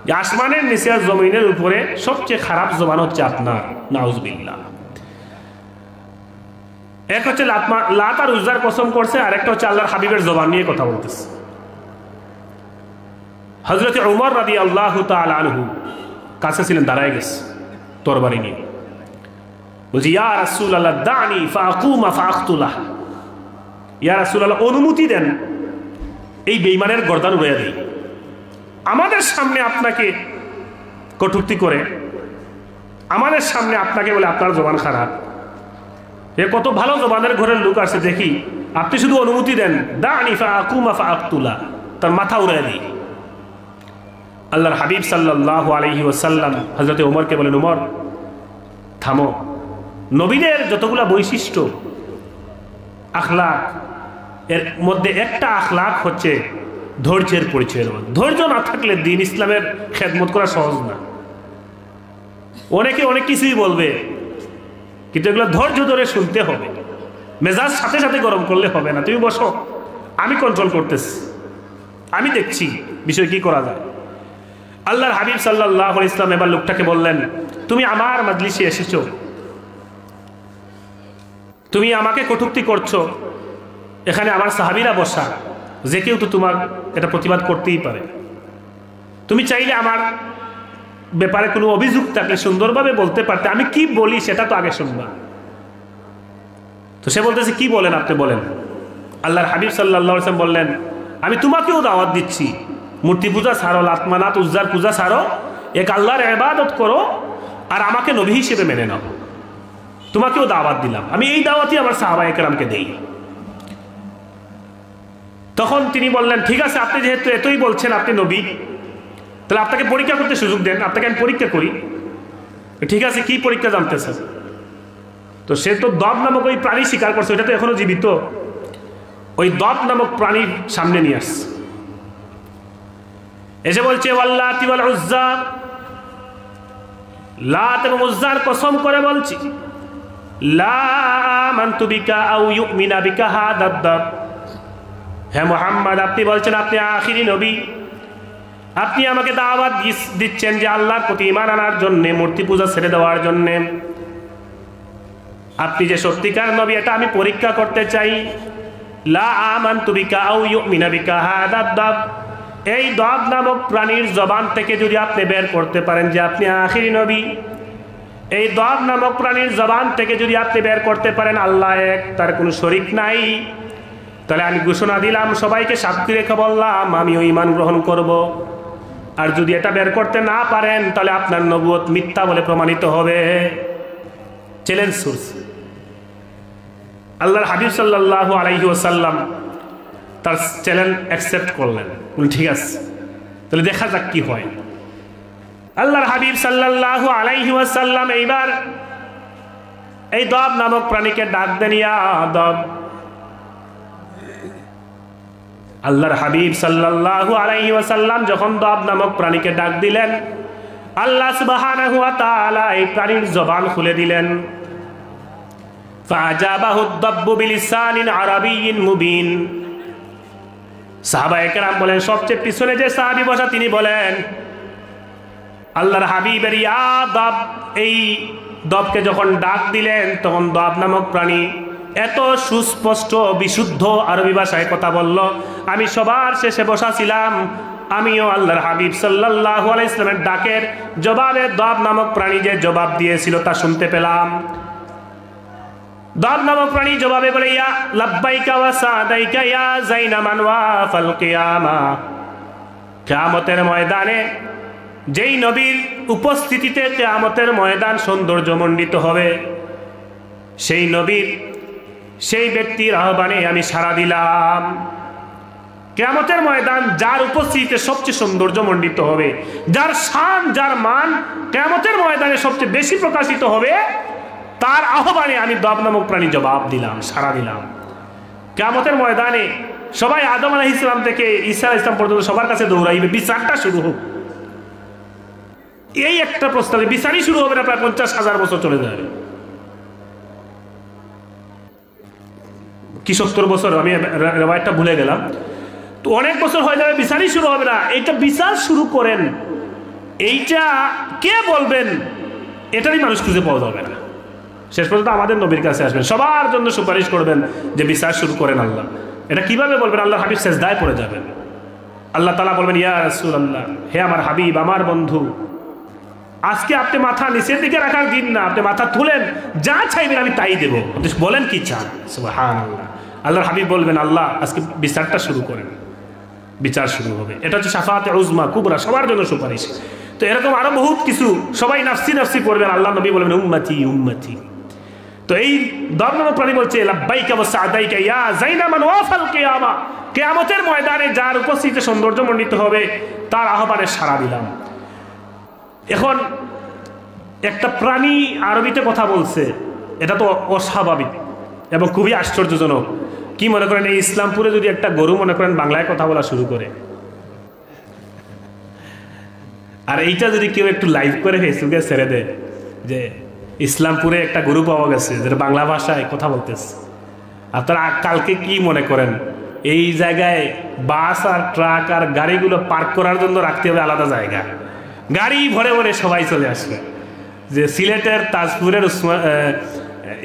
যে আসমানের নিচে আর জমিনের উপরে সবচেয়ে খারাপ জবান হচ্ছে আপনার। নাউজুবিল্লাহ। এক হচ্ছে লাত আর উজ্জার কসম করছে, আর একটা হচ্ছে আল্লাহর হাবিবের জবান নিয়ে কথা বলতেছে। হযরত উমর রাদিয়াল্লাহু তাআলা আনহু কাছে ছিলেন, দাঁড়ায় গেছে তরবারি নিয়ে, বলছি ইয়া রাসূলুল্লাহ দানি ফাকুমা ফাকতুলাহ, ইয়া রাসূলুল্লাহ অনুমতি দেন এই বেঈমানের গর্দান উড়িয়ে দেই। আমাদের সামনে আপনাকে কটূক্তি করে, আমাদের সামনে আপনাকে বলে আপনার জবান খারাপ, এ কত ভালো জবানের ঘরের লোক আছে দেখি, আপনি শুধু অনুমতি দেন দানি ফাকুমা ফাকতুলাহ, তার মাথা উড়িয়ে দিই। আল্লাহর হাবিব সাল্লাল্লাহু আলাইহি ওয়াসাল্লাম হযরত ওমরকে বলেন, ওমর থামো, নবীদের যতগুলা বৈশিষ্ট্য আখলাক, এর মধ্যে একটা আখলাক হচ্ছে ধৈর্যের পরিচয় দেওয়া। ধৈর্য না থাকলে দিন ইসলামের খেদমত করা সহজ না। অনেকে অনেক কিছুই বলবে, কিন্তু এগুলো ধৈর্য ধরে শুনতে হবে। মেজাজ সাথে সাথে গরম করলে হবে না। তুমি বসো, আমি কন্ট্রোল করতেছি, আমি দেখছি বিষয় কি করা যায়। আল্লাহর হাবিব সাল্লাল্লাহু আলাইহি ওয়াসাল্লাম এবার লোকটাকে বললেন, তুমি আমার মাজলিসে এসেছো, তুমি আমাকে কটূক্তি করছো, এখানে আমার সাহাবীরা বসা, যে কেউ তো তোমার এটা প্রতিবাদ করতেই পারে। তুমি চাইলে আমার ব্যাপারে কোনো অভিযোগ থাকলে সুন্দরভাবে বলতে পারতে, আমি কি বলি সেটা তো আগে শুনবা। তো সে বলতেছে কি বলেন আপনি বলেন। আল্লাহর হাবিব সাল্লাল্লাহু আলাইহি ওয়াসাল্লাম বললেন, আমি তোমাকেও দাওয়াত দিচ্ছি, মূর্তি পূজা ছাড়ো, লাত মানাত উজ্জার পূজা ছাড়ো, এক আল্লাহর ইবাদত করো আর আমাকে নবী হিসেবে মেনে নাও। তোমাকেও দাওয়াত দিলাম, আমি এই দাওয়াতই আমার সাহাবায়ে কেরামকে দেই। তখন তিনি বললেন, ঠিক আছে, আপনি যেহেতু এতই বলছেন আপনি নবী, তাহলে আপনাকে পরীক্ষা করতে সুযোগ দেন, আপনাকে আমি পরীক্ষা করি। ঠিক আছে, কি পরীক্ষা জানতেছেন? তো সে তো দব নামক ওই প্রাণী শিকার করছে, ওইটা তো এখনো জীবিত। ওই দব নামক প্রাণীর সামনে নিয়ে আসছে, এসে বলছে ওয়াল্লাতি ওয়াল উজ্জা, লাত এবং উজ্জার কসম করে বলছি, লা আমানতু বিকা আও ইউমিনা বিকা হাদাদ দাব। হে মুহাম্মদ, আপনি বলছেন আপনি আখিরি নবী, আপনি আমাকে দাওয়াত দিচ্ছেন যে আল্লাহর প্রতি ঈমান আনার জন্য, মূর্তি পূজা ছেড়ে দেওয়ার জন্য। আপনি যে সত্যিকার নবী এটা আমি পরীক্ষা করতে চাই। লা আমানতু বিকা আও ইউমিনা বিকা হাদাদ দাব, এই দব নামক প্রাণীর জবান থেকে যদি আপনি বের করতে পারেন যে আপনি আখিরি নবী, এই দব নামক প্রাণীর জবান থেকে যদি আপনি বের করতে পারেন আল্লাহ এক, তার কোনো শরীক নাই, তাহলে আমি ঘোষণা দিলাম, সবাইকে সাক্ষী রেখে বললাম আমিও ঈমান গ্রহণ করব। আর যদি এটা বের করতে না পারেন তাহলে আপনার নবুয়ত মিথ্যা বলে প্রমাণিত হবে। Challenge source. আল্লাহর হাবিব সাল্লাল্লাহু আলাইহি ওয়াসাল্লাম তার চ্যালেঞ্জ অ্যাকসেপ্ট করলেন, ঠিক আছে, তাহলে দেখা যাক কি হয়। আল্লাহর হাবিব সাল্লাল্লাহু আলাইহি ওয়াসাল্লাম এইবার এই দব নামক প্রাণীকে ডাক দেন, ইয়া দব। আল্লাহর হাবিব সাল্লাল্লাহু আলাইহি ওয়াসাল্লাম যখন দব নামক প্রাণীকে ডাক দিলেন, আল্লাহ সুবহানাহু ওয়া তাআলা এই প্রাণীর জবান খুলে দিলেন। ফাজাবাহু দাব্বু বিলিসানিন আরাবিয়্যিন মুবিন। সাহাবায়ে কেরাম বলেন, সবচেয়ে পিছনে যে সাহাবী বসা তিনি বলেন, আল্লাহর হাবিবের ইয়া দব, এই দবকে যখন ডাক দিলেন তখন দব নামক প্রাণী এত সুস্পষ্ট বিশুদ্ধ আরবি ভাষায় কথা বলল, আমি সবার শেষে বসা ছিলাম, আমিও আল্লাহর হাবিব সাল্লাল্লাহু আলাইহি ওয়াসাল্লামের ডাকের জবাবে দব নামক প্রাণী যে জবাব দিয়েছিল তা শুনতে পেলাম। দব নামক প্রাণী জবাবে বলে, ইয়া লাব্বাইকা ওয়া সাদাইকা ইয়া যাইনা মান ওয়াফাল কিয়ামা। কিয়ামতের ময়দানে যেই নবীর উপস্থিতিতে কিয়ামতের ময়দান সৌন্দর্যমণ্ডিত হবে, সেই নবীর, সেই ব্যক্তির আহ্বানে আমি সাড়া দিলাম। কিয়ামতের ময়দান যার উপস্থিতিতে সবচেয়ে সৌন্দর্যমণ্ডিত হবে, যার শান, যার মান কিয়ামতের ময়দানে সবচেয়ে বেশি প্রকাশিত হবে, তার আহ্বানে আমি দব নামক প্রাণী জবাব দিলাম, সাড়া দিলাম। কিয়ামতের ময়দানে সবাই আদম আলাইহিস সালাম থেকে ঈসা আলাইহিস সালাম পর্যন্ত সবার কাছে দৌড়াইবে, বিচারটা শুরু হোক। এই একটা প্রস্তাবে বিচারই শুরু হবে না, প্রায় 50,000 বছর চলে যাবে। কি 70 বছর, আমি রেওয়ায়াতটা ভুলে গেলাম। তো অনেক বছর হয়ে যাবে, বিচারই শুরু হবে না। এইটা বিচার শুরু করেন, এইটা কে বলবেন, এটারই মানুষ খুঁজে পাওয়া যাবে না। শেষ পর্যন্ত আমাদের নবীর কাছে আসবেন, সবার জন্য সুপারিশ করবেন যে বিচার শুরু করেন আল্লাহ। এটা কিভাবে বলবেন? আল্লাহ হাবিব সেজদায় পড়ে যাবেন, আল্লাহ তাআলা বলবেন, ইয়া রাসূলুল্লাহ, হে আমার হাবিব, আমার বন্ধু, আজকে আপনি মাথা নিচের দিকে রাখার দিন না, আপনি মাথা তুলেন, যা চাইবেন আমি তাই দেবো, আপনি বলেন কি চান। সুবহানাল্লাহ। আল্লাহর হাবিব বলবেন, আল্লাহ আজকে বিচারটা শুরু করেন, বিচার শুরু হবে। এটা হচ্ছে শাফাআতে উজমা কুবরা, সবার জন্য সুপারিশ। তো এরকম আরো বহুত কিছু, সবাই নাফসি নাফসি করবেন, আল্লাহ নবী বলবেন উম্মতি উম্মতি। তো এই 10 নম্বর প্রাণী বলছে, লাব্বাইকা ওয়া সাদাইকা ইয়া যাইনা মান ওয়াফাল কিয়ামা, কিয়ামতের ময়দানে যার উপস্থিতিতে সৌন্দর্যমণ্ডিত হবে তার আহ্বানে সাড়া দিলাম। এখন একটা প্রাণী আরবিতে কথা বলছে, এটা তো অস্বাভাবিক এবং খুবই আশ্চর্যজনক। কি মনে করেন, এই ইসলামপুরে যদি একটা গরু মনে করেন বাংলায় কথা বলা শুরু করে, আর এইটা যদি কেউ একটু লাইভ করে ফেসবুকে ছেড়ে দেয় যে ইসলামপুরে একটা গরু পাওয়া গেছে যেটা বাংলা ভাষায় কথা বলতেছে, আপনারা কালকে কি মনে করেন? এই জায়গায় বাস আর ট্রাক আর গাড়িগুলো পার্ক করার জন্য রাখতে হবে আলাদা জায়গা, গাড়ি ভরে ভরে সবাই চলে আসবে যে সিলেটের তাজপুরের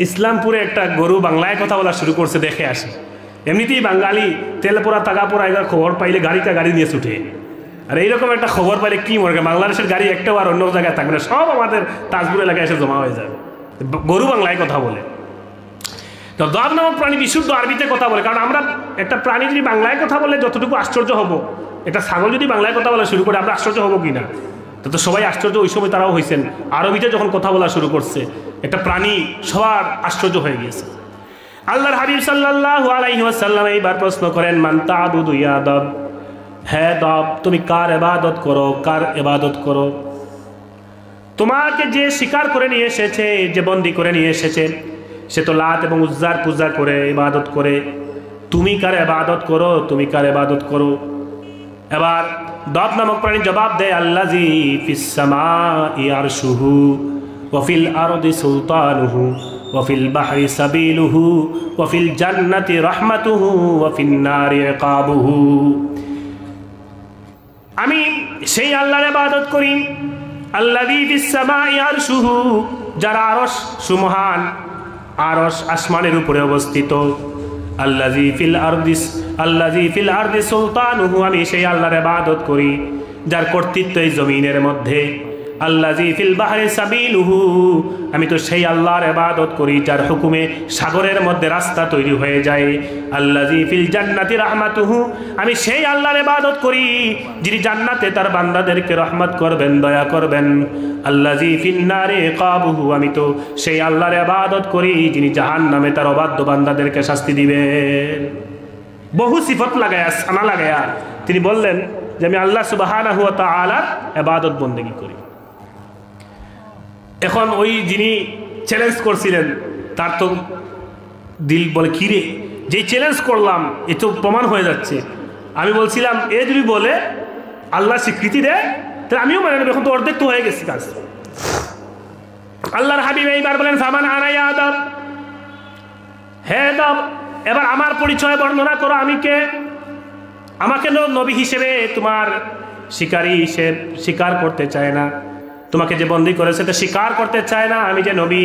ইসলামপুরে একটা গরু বাংলায় কথা বলা শুরু করছে, দেখে আসে। এমনিতেই বাঙালি তেল পোড়া টাকা পোড়া এগুলো খবর পাইলে গাড়ি নিয়ে ছুটে, আর এইরকম একটা খবর পাইলে কি মনে করেন, বাংলাদেশের গাড়ি একটাও আর অন্য জায়গায় থাকবে না, সব আমাদের তাজপুর এলাকায় এসে জমা হয়ে যাবে। গরু বাংলায় কথা বলে। তো দাব নামক প্রাণী বিশুদ্ধ আরবিতে কথা বলে, কারণ আমরা একটা প্রাণী যদি বাংলায় কথা বলে যতটুকু আশ্চর্য হব, একটা ছাগল যদি বাংলায় কথা বলা শুরু করে আমরা আশ্চর্য হব কি না? তো সবাই আশ্চর্য ওই সময় তারাও হয়েছেন। আরবিতে যখন কথা বলা শুরু করছে একটা প্রাণী, সবার আশ্চর্য হয়ে গিয়েছে। আল্লাহর হাবিব সাল্লাল্লাহু আলাইহি ওয়াসাল্লাম এইবার প্রশ্ন করেন, মান তা'বুদু ইয়া দাব, হে দাব তুমি কার ইবাদত করো, কার ইবাদত করো? তোমাকে যে শিকার করে নিয়ে এসেছে, যে বন্দী করে নিয়ে এসেছে, সে তো লাত এবং উজ্জার পূজা করে ইবাদত করে, তুমি কার ইবাদত করো, তুমি কার ইবাদত করো? এবার দাব নামক প্রাণী জবাব দেয়, আল্লাযী ফিস সামাই আরশুহু ওয়া ফিল আরদি সুলতানুহু ওয়া ফিল বাহরি সাবিলুহু ওয়া ফিল জান্নাতি রাহমাতুহু ওয়া ফিন নারি ইকাবুহু। আমি সেই আল্লাহর ইবাদত করি, আল্লাযী ফিস সামাই আরশুহু, যার আরশ সুমহান, আরশ আসমানের উপরে অবস্থিত, আল্লাযী ফিল আরদি সুলতানুহু, আমি সেই আল্লাহর ইবাদত করি যার কর্তৃত্ব এই জমিনের মধ্যে, আল্লাযী ফিল বাহরি সাবিলুহু, আমি তো সেই আল্লাহর ইবাদত করি যার হুকুমে সাগরের মধ্যে রাস্তা তৈরি হয়ে যায়, আল্লাযী ফিল জান্নাতি রাহমাতুহু, আমি সেই আল্লাহর ইবাদত করি যিনি জান্নাতে তার বান্দাদেরকে রহমত করবেন, দয়া করবেন, আল্লাযী ফিন নারি ইকাবুহু, আমি তো সেই আল্লাহর ইবাদত করি যিনি জাহান্নামে তার অবাধ্য বান্দাদেরকে শাস্তি দিবেন। বহু সিফত লাগায়া, সানা লাগায়া তিনি বললেন যে আমি আল্লাহ সুবহানাহু ওয়া তাআলার ইবাদত বন্দেগী করি। এখন ওই যিনি চ্যালেঞ্জ করছিলেন তার তো দিল বলে, কিরে যে চ্যালেঞ্জ করলাম এ তো প্রমাণ হয়ে যাচ্ছে। আমি বলছিলাম এ যদি বলে আল্লাহ স্বীকৃতি দেয় তাহলে আমিও মানে নেব, এখন তো অর্ধেক তো হয়ে গেছি কাজ। আল্লাহর হাবিব এইবার বলেন, ফামান আনা ইয়া দাব, হে দাব এবার আমার পরিচয় বর্ণনা করো, আমি কে? আমাকে নবী হিসেবে তোমার শিকারী হিসেবে স্বীকার করতে চায় না, তোমাকে যে বন্দী করেছে তা স্বীকার করতে চায় না, আমি যে নবী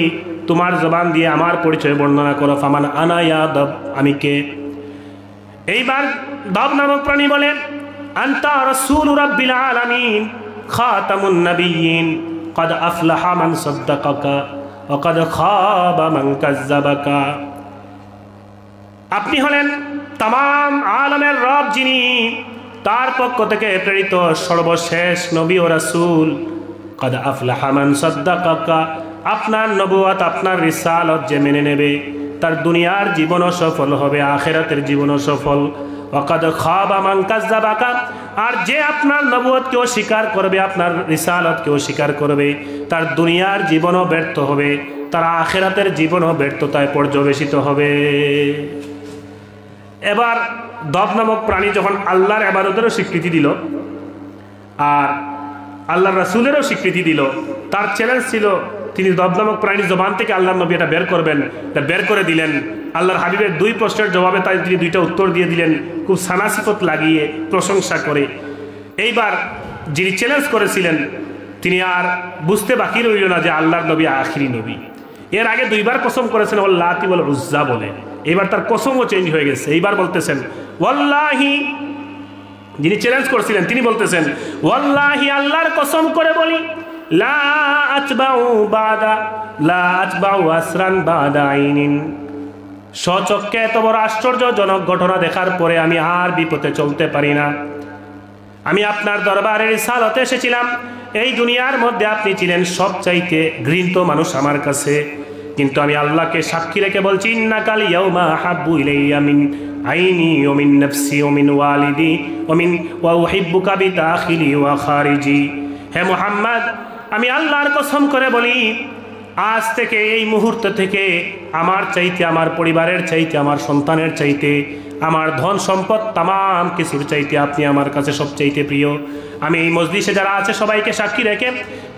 তোমার জবান দিয়ে আমার পরিচয় বর্ণনা করো। ফামান আনা ইয়া দাব, আমি কে? এইবার দাব নামক প্রাণী বলেন, আনতা রাসূলু রাব্বিল আলামিন খাতামুন নবিয়্যিন ক্বাদ আফলাহা মান সাদ্দাকাকা ওয়া ক্বাদ খাবা মান কাযযাবাকা। আপনি হলেন তামাম আলামের রব, যিনি তার পক্ষ থেকে প্রেরিত সর্বশেষ নবী ও রাসূল। ক্বাদ আফলাহা মান সাদ্দাকাকা, আপনার নবুয়ত আপনার রিসালাত যে মেনে নেবে তার দুনিয়ার জীবনও সফল হবে, আখিরাতের জীবনও সফল। ওয়া ক্বাদ খাবা মান কাযযাবাকা, আর যে আপনার নবুয়তকে অস্বীকার করবে, আপনার রিসালাতকে অস্বীকার করবে, তার দুনিয়ার জীবনও ব্যর্থ হবে, তার আখিরাতের জীবনও ব্যর্থতায় পর্যবেসিত হবে। এবার দব নামক প্রাণী যখন আল্লাহর ইবাদতেরও স্বীকৃতি দিল আর আল্লাহর রাসূলেরও স্বীকৃতি দিল, তার চ্যালেঞ্জ ছিল তিনি দব নামক প্রাণীর জবান থেকে আল্লাহর নবী এটা বের করবেন, এটা বের করে দিলেন। আল্লাহর হাবিবের 2 প্রশ্নের জবাবে তাই তিনি 2টা উত্তর দিয়ে দিলেন, খুব সানাসিফত লাগিয়ে প্রশংসা করে। এইবার যিনি চ্যালেঞ্জ করেছিলেন তিনি আর বুঝতে বাকি রইল না যে আল্লাহর নবী আখিরি নবী। এর আগে 2বার কসম করেছেন ওয়াল্লাহি ওয়াল উজ্জা বলে, এবার তার কসমও চেঞ্জ হয়ে গেছে। এইবার বলতেছেন ওয়াল্লাহি, যিনি চ্যালেঞ্জ করেছিলেন তিনি বলতেছেন ওয়াল্লাহি আল্লাহর কসম করে বলি, লা আতবাউ বাদা লা আতবাউ আসরান বাদা আইনিন, স্বচক্ষে এত বড় আশ্চর্যজনক ঘটনা দেখার পরে আমি আর বিপথে চলতে পারি না। আমি আপনার দরবারে রিসালতে এসেছিলাম, এই দুনিয়ার মধ্যে আপনি ছিলেন সবচাইতে ঘৃণিত মানুষ আমার কাছে, কিন্তু আমি আল্লাহকে সাক্ষী রেখে বলছি ইন্নাকাল ইয়াউমা হাব্বু ইলাইয়া মিন আইনি ওয়া মিন নাফসি ওয়া মিন ওয়ালিদি ওয়া মিন ওয়া উহিব্বুকা বিদাখিলি ওয়া খারিজি। হে মুহাম্মদ, আমি আল্লাহর কসম করে বলি আজ থেকে এই মুহূর্ত থেকে আমার চাইতে, আমার পরিবারের চাইতে, আমার সন্তানের চাইতে, আমার ধন সম্পদ তামাম কিছুর চাইতে আপনি আমার কাছে সবচাইতে প্রিয়। আমি এই মজলিসে যারা আছে সবাইকে সাক্ষী রেখে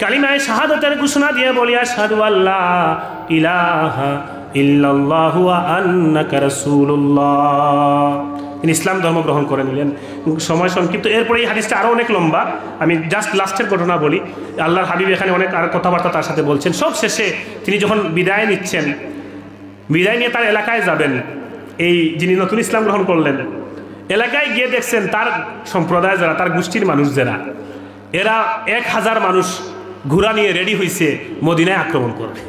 কালিমায়ে শাহাদাতের ঘোষণা দিয়ে বলি আশহাদু আল্লা ইলাহা ইল্লাল্লাহু ওয়া আন্নাকা রাসূলুল্লাহ। তিনি ইসলাম ধর্ম গ্রহণ করে নিলেন। সময় সংক্ষিপ্ত, এরপরে এই হাদিসটা আরও অনেক লম্বা, আমি জাস্ট লাস্টের ঘটনা বলি। আল্লাহর হাবিব এখানে অনেক আর কথাবার্তা তার সাথে বলছেন। সব শেষে তিনি যখন বিদায় নিচ্ছেন, বিদায় নিয়ে তার এলাকায় যাবেন, এই যিনি নতুন ইসলাম গ্রহণ করলেন এলাকায় গিয়ে দেখছেন তার সম্প্রদায় যারা, তার গোষ্ঠীর মানুষ যারা, এরা 1000 মানুষ ঘোড়া নিয়ে রেডি হয়েছে মদিনায় আক্রমণ করবে।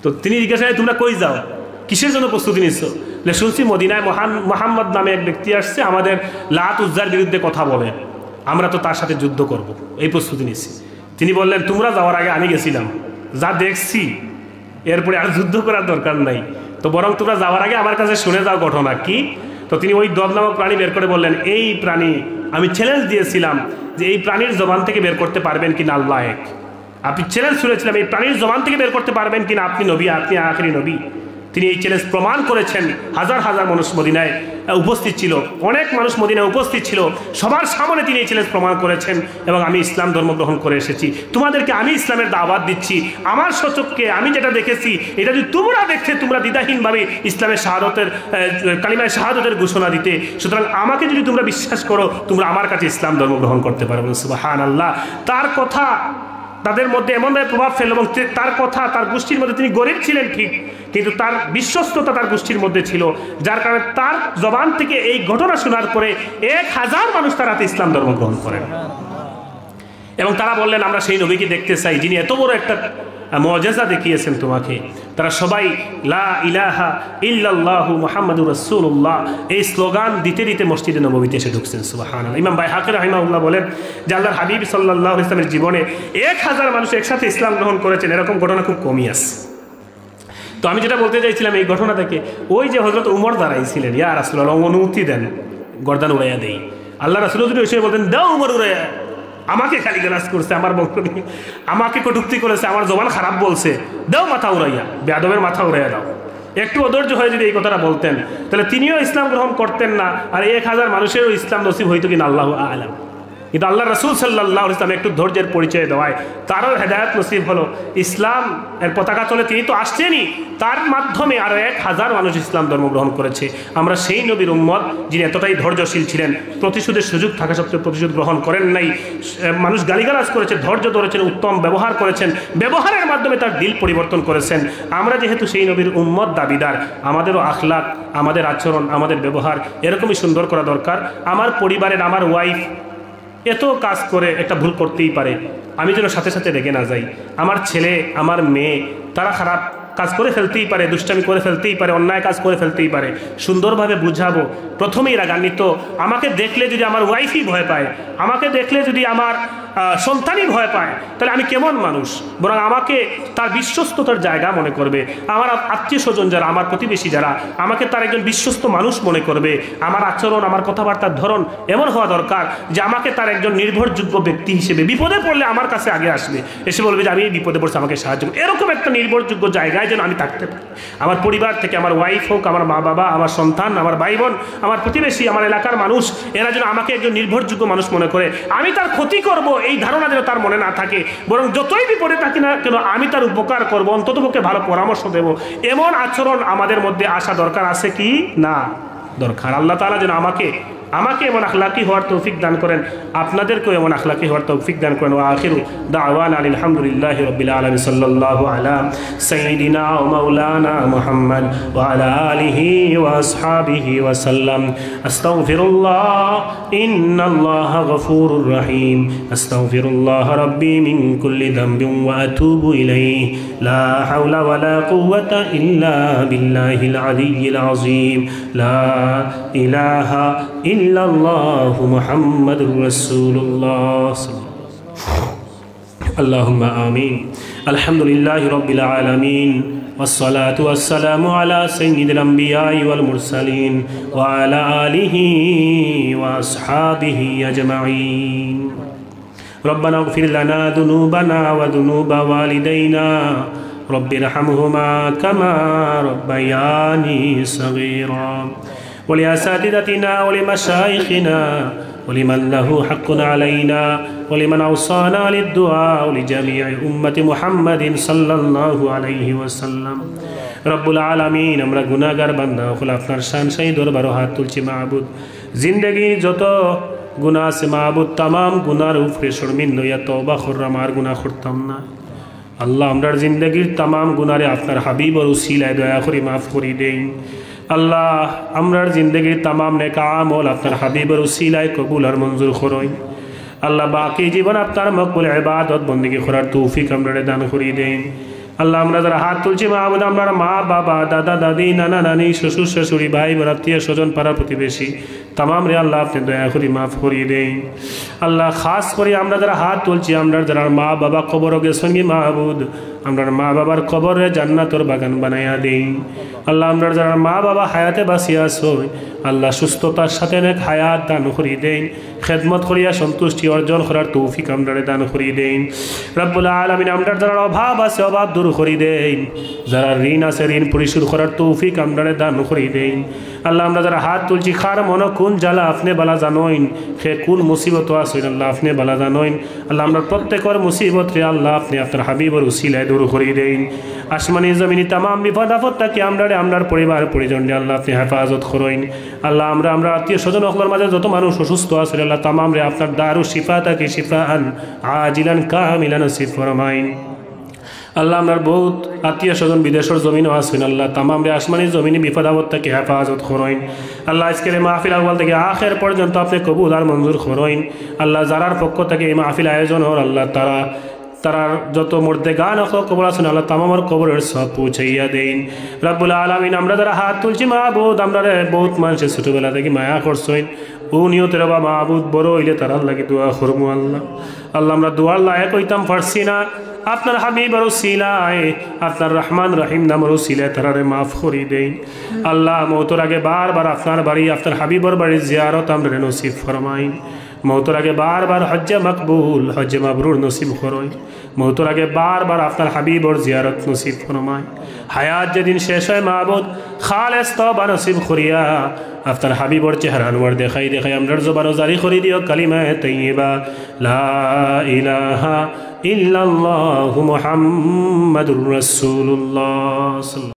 তো তিনি জিজ্ঞাসা করেন তোমরা কই যাও, কিসের জন্য প্রস্তুতি নিচ্ছ? শুনছি মদিনায় মুহাম্মদ নামে এক ব্যক্তি আসছে, আমাদের লাত উজ্জার বিরুদ্ধে কথা বলে, আমরা তো তার সাথে যুদ্ধ করব, এই প্রস্তুতি নিচ্ছি। তিনি বললেন তোমরা যাওয়ার আগে আমি গেছিলাম, যা দেখছি এরপরে আর যুদ্ধ করার দরকার নাই, তো বরং তোমরা যাওয়ার আগে আমার কাছে শুনে যাও ঘটনা কি। তো তিনি ওই দব নামক প্রাণী বের করে বললেন এই প্রাণী আমি চ্যালেঞ্জ দিয়েছিলাম যে এই প্রাণীর জবান থেকে বের করতে পারবেন কিনা আল্লাহ এক। আপনি চ্যালেঞ্জ শুনেছিলাম এই প্রাণীর জবান থেকে বের করতে পারবেন কিনা আপনি নবী, আপনি আখেরি নবী। তিনি এই চ্যালেঞ্জ প্রমাণ করেছেন। হাজার হাজার মানুষ মদিনায় উপস্থিত ছিল, অনেক মানুষ মদিনায় উপস্থিত ছিল, সবার সামনে তিনি এই চ্যালেঞ্জ প্রমাণ করেছেন। এবং আমি ইসলাম ধর্ম গ্রহণ করে এসেছি, তোমাদেরকে আমি ইসলামের দাওয়াত দিচ্ছি, আমার সচক্ষে আমি যেটা দেখেছি এটা যদি তোমরা দেখতে তোমরা দ্বিধাহীনভাবে ইসলামের শাহাদতের কালিমায়ে শাহাদতের ঘোষণা দিতে, সুতরাং আমাকে যদি তোমরা বিশ্বাস করো তোমরা আমার কাছে ইসলাম ধর্ম গ্রহণ করতে পারবে। সুবহানাল্লাহ। তার কথা তাদের মধ্যে এমনভাবে প্রভাব ফেল, এবং তার কথা তার গোষ্ঠীর মধ্যে, তিনি গরিব ছিলেন ঠিক, কিন্তু তার বিশ্বস্ততা তার গোষ্ঠীর মধ্যে ছিল, যার কারণে তার জবান থেকে এই ঘটনা শোনার পরে 1000 মানুষ তার হাতে ইসলাম ধর্ম গ্রহণ করেন। এবং তারা বললেন আমরা সেই নবীকে দেখতে চাই যিনি এত বড় একটা মুআজিজা দেখিয়েছেন তোমাকে। তারা সবাই লা ইলাহা ইল্লাল্লাহু মুহাম্মাদুর রাসূলুল্লাহ এই স্লোগান দিতে দিতে মসজিদে নববীতে এসে ঢুকছেন। সুবহানাল্লাহ। ইমাম বাইহাকী রাহিমাহুল্লাহ বলেন যে আল্লাহর হাবিব সাল্লাল্লাহু আলাইহি ওয়াসাল্লামের জীবনে 1000 মানুষ একসাথে ইসলাম গ্রহণ করেছেন, এরকম ঘটনা খুব কমই আছে। তো আমি যেটা বলতে চাইছিলাম এই ঘটনা থেকে, ওই যে হযরত উমর দাঁড়াইছিলেন, ইয়া রাসূলুল্লাহ অনুমতি দেন গর্দান উড়াইয়া দেই। আল্লাহ রাসূল যদি এসে বলতেন দাও উমর উড়াইয়া, আমাকে খালি গালাজ করছে, আমার বক্তব্য আমাকে কটূক্তি করেছে, আমার জবান খারাপ বলছে, দাও মাথা উড়াইয়া, বেয়াদবের মাথা উড়াইয়া দাও। একটু অধৈর্য হয়ে যদি এই কথাটা বলতেন তাহলে তিনিও ইসলাম গ্রহণ করতেন না, আর 1000 মানুষেরও ইসলাম নসিব হইতো কিনা আল্লাহু আ'লাম। কিন্তু আল্লাহ রাসূল সাল্লাল্লাহু আলাইহি ওয়াসাল্লাম একটু ধৈর্যের পরিচয় দেওয়ায় তারও হেদায়েত নসিব হলো। ইসলাম এর পতাকা তলে তিনি তো আসছেনই, তার মাধ্যমে আরও 1000 মানুষ ইসলাম ধর্ম গ্রহণ করেছে। আমরা সেই নবীর উম্মত যিনি এতটাই ধৈর্যশীল ছিলেন, প্রতিশোধের সুযোগ থাকা সত্ত্বেও প্রতিশোধ গ্রহণ করেন নাই। মানুষ গালিগালাজ করেছে, ধৈর্য ধরেছেন, উত্তম ব্যবহার করেছেন, ব্যবহারের মাধ্যমে তার দিল পরিবর্তন করেছেন। আমরা যেহেতু সেই নবীর উম্মত দাবিদার, আমাদেরও আখলাক, আমাদের আচরণ, আমাদের ব্যবহার এরকমই সুন্দর করা দরকার। আমার পরিবারের আমার ওয়াইফ এত কাজ করে একটা ভুল করতেই পারে, আমি যেন সাথে সাথে রেগে না যাই। আমার ছেলে আমার মেয়ে তারা খারাপ কাজ করে ফেলতেই পারে, দুষ্টামি করে ফেলতেই পারে, অন্যায় কাজ করে ফেলতেই পারে, সুন্দরভাবে বুঝাবো। প্রথমেই রাগান্বিত আমাকে দেখলে যদি আমার ওয়াইফই ভয় পায়, আমাকে দেখলে যদি আমার সন্তানই ভয় পায়, তাহলে আমি কেমন মানুষ? বরং আমাকে তার বিশ্বস্ততার জায়গা মনে করবে। আমার আত্মীয় স্বজন যারা, আমার প্রতিবেশী যারা, আমাকে তার একজন বিশ্বস্ত মানুষ মনে করবে। আমার আচরণ, আমার কথাবার্তার ধরন এমন হওয়া দরকার যে আমাকে তার একজন নির্ভরযোগ্য ব্যক্তি হিসেবে বিপদে পড়লে আমার কাছে আগে আসবে, এসে বলবে যে আমি এই বিপদে পড়ছি, আমাকে সাহায্য করুন। এরকম একটা নির্ভরযোগ্য জায়গায় যেন আমি থাকতে পারি। আমার পরিবার থেকে, আমার ওয়াইফ হোক, আমার মা বাবা, আমার সন্তান, আমার ভাই বোন, আমার প্রতিবেশী, আমার এলাকার মানুষ, এরা যেন আমাকে একজন নির্ভরযোগ্য মানুষ মনে করে। আমি তার ক্ষতি করব এই ধারণা যেন তার মনে না থাকে, বরং যতই বিপদে থাকি না কেন আমি তার উপকার করব, অন্ততপক্ষে ভালো পরামর্শ দেব, এমন আচরণ আমাদের মধ্যে আসা দরকার আছে কি না দরকার। আল্লাহ তাআলা যেন আমাকে এমন আখলাকি হওয়ার তৌফিক দান করেন, আপনাদেরকেও এমন আখলাকি হওয়ার তৌফিক দান করেন। ওয়া আখিরু দাওয়ানা আলহামদুলিল্লাহি রাব্বিল আলামিন সাল্লাল্লাহু আলা সাইয়্যিদিনা ওয়া মাওলানা মুহাম্মদ ওয়া আলা আলিহি ওয়া আসহাবিহি ওয়া সাল্লাম। আস্তাগফিরুল্লাহ ইন্নাল্লাহা গফুরুর রহিম। আস্তাগফিরুল্লাহ রাব্বি মিন কুল্লি যামবিন ওয়া আতুবু ইলাইহি লা হাওলা ওয়া লা কুওয়াতা ইল্লা বিল্লাহিল আলিয়্যিল আযীম। লা ইলাহা ইল্লাল্লাহু মুহাম্মাদুর রাসূলুল্লাহ। আল্লাহুম্মা আমিন। আলহামদুলিল্লাহি রাব্বিল আলামিন ওয়াসসালাতু ওয়াসসালামু আলা সাইয়্যিদিল আমবিয়াই ওয়াল মুরসালিন ওয়া আলা আলিহি ওয়া আসহাবিহি আজমাইন। রব্বানা ইগফির লানা যুনুবানা ওয়া যুনুবা ওয়ালিদাইনা রব্বির হামহুমা কামা রাব্বায়ানি সগীরা। ولأساتذتنا ولمشايخنا ولمن له حق علينا ولمن أوصانا للدعاء ولجميع أمة محمد صلى الله عليه وسلم। রব্বুল আলামিন, আমরা গুনাহগার বান্দা হল আপনার শান শাহী দরবারে হাত তুলছি মাহবুদ। জিন্দগির যত গুনাহ আছে মাহবুদ, তামাম গুনার উপরে শর্মিন্দ হইয়া তওবা করলাম, আর গুনাহ করতাম না। আল্লাহ, আমরার জিন্দগির তামাম গুনারে আপনার হাবিবর উসিলায় দয়া করে মাফ করে দেন। আল্লাহ, আমরার জিন্দগির তামাম নেক আমল আপনার হাবিবের উসিলায় কবুল আর মঞ্জুর করুন। আল্লাহ, বাকি জীবন আপনার মকবুল ইবাদত বন্দেগী করার তৌফিক আমরা দান করে দেন। আল্লাহ, আমরা যারা হাত তুলছি মাহবুদ, আমরা মা বাবা দাদা দাদি নানা নানি শ্বশুর শাশুড়ি ভাই বোন আত্মীয় স্বজন পাড়া প্রতিবেশী তামাম রে আল্লাহ আপনি দয়া করে মাফ করিয়ে দেন। আল্লাহ, খাস করে আমরা যারা হাত তুলছি, আমরা যারা মা বাবা কবর গেছেন মাহবুদ, আমরা মা বাবার কবরে জান্নাতের বাগান বানাইয়া দেই। আল্লাহ, আমরা যারা মা বাবা হায়াতে বাঁচিয়া আছই, আল্লাহ সুস্থতার সাথে নেক হায়াত দান করিয়ে দেন। খেদমত করিয়া সন্তুষ্টি অর্জন করার তৌফিক আমরা দান করিয়ে দেন। রব্বুল আলামিন, আমরা যারা অভাব আছে অভাব দূর করিয়ে দেন, যারা ঋণ আছে ঋণ পরিশোধ করার তৌফিক আমরা দান করিয়ে দেন। আল্লাহ, আমরা যারা হাত তুলছি, খার মনে কোন জ্বালা আপনি বালা জানোইন, সে কোন মুসিবত আসেন আল্লাহ আপনি বালা জানোইন। আল্লাহ, আমরা প্রত্যেকের মুসিবত রে আল্লাহ আপনি আপনার হাবিবর উসিলায় দূর করিয়ে দেন। আসমানি জমিনি তামাম বিপদ আপদ তাকে আমরার পরিবার পরিজন আল্লাহ আপনি হেফাজত করইন। আল্লাহ, আমরা আত্মীয় স্বজন সকলের মাঝে যত মানুষ অসুস্থ আছে আল্লাহ তামাম রে আপনার দারু শিফা তাকে শিফা আন আজিলান কামিলান নসিব ফরমাইন। আল্লাহ, আপনার বহুত আত্মীয় স্বজন বিদেশের জমিনও আসবেন আল্লাহ তামাম রে আসমানি জমিনে বিপদ আপদ তাকে হেফাজত করইন। আল্লাহ, আজকের এই মাহফিল আউয়াল থেকে আখের পর্যন্ত আপনি কবুল আর মঞ্জুর করইন। আল্লাহ, যারার পক্ষ থেকে এই মাহফিল আয়োজন হল আল্লাহ তারার যত মর্দে গান কবর আছেন আল্লাহ তামামর কবরের সব পৌঁছাইয়া দেন। রব্বুল আলামিন, আমরা যারা হাত তুলছি মাহবুদ, আমরা বহুত মানুষের ছোটবেলা থেকে মায়া করছেন, ও নিয়তের বা মাহবুদ বড় হইলে তারার লাগে দোয়া করবো আল্লাহ। আল্লাহ, আমরা দোয়ার লায়ক হইতাম পারছি না, আপনার হাবিবের উসিলায় আপনার রহমান রহিম নামের উসিলায় তারারে মাফ করে দেন। আল্লাহ, মওতের আগে বারবার আপনার বাড়ি আপনার হাবিবর বাড়ির জিয়ারত আমরা নসিব ফরমাইন। মওতের আগে বারবার হজ্জে মকবুল হজ্জে মাবরুর নসিব করইন। মওতের আগে বারবার আপনার হাবিবর জিয়ারত নসিব ফরমাইন। হায়াত যেদিন শেষ হয় মাহবুদ, খালেস তওবা নসিব করিয়া আপনার হাবিবর চেহারা আনওয়ার দেখাই আমরার জবানও জারি করে দিও কালিমা তাইয়্যিবা লা ইলাহা ইল্লাল্লাহু মুহাম্মাদুর রাসূলুল্লাহ।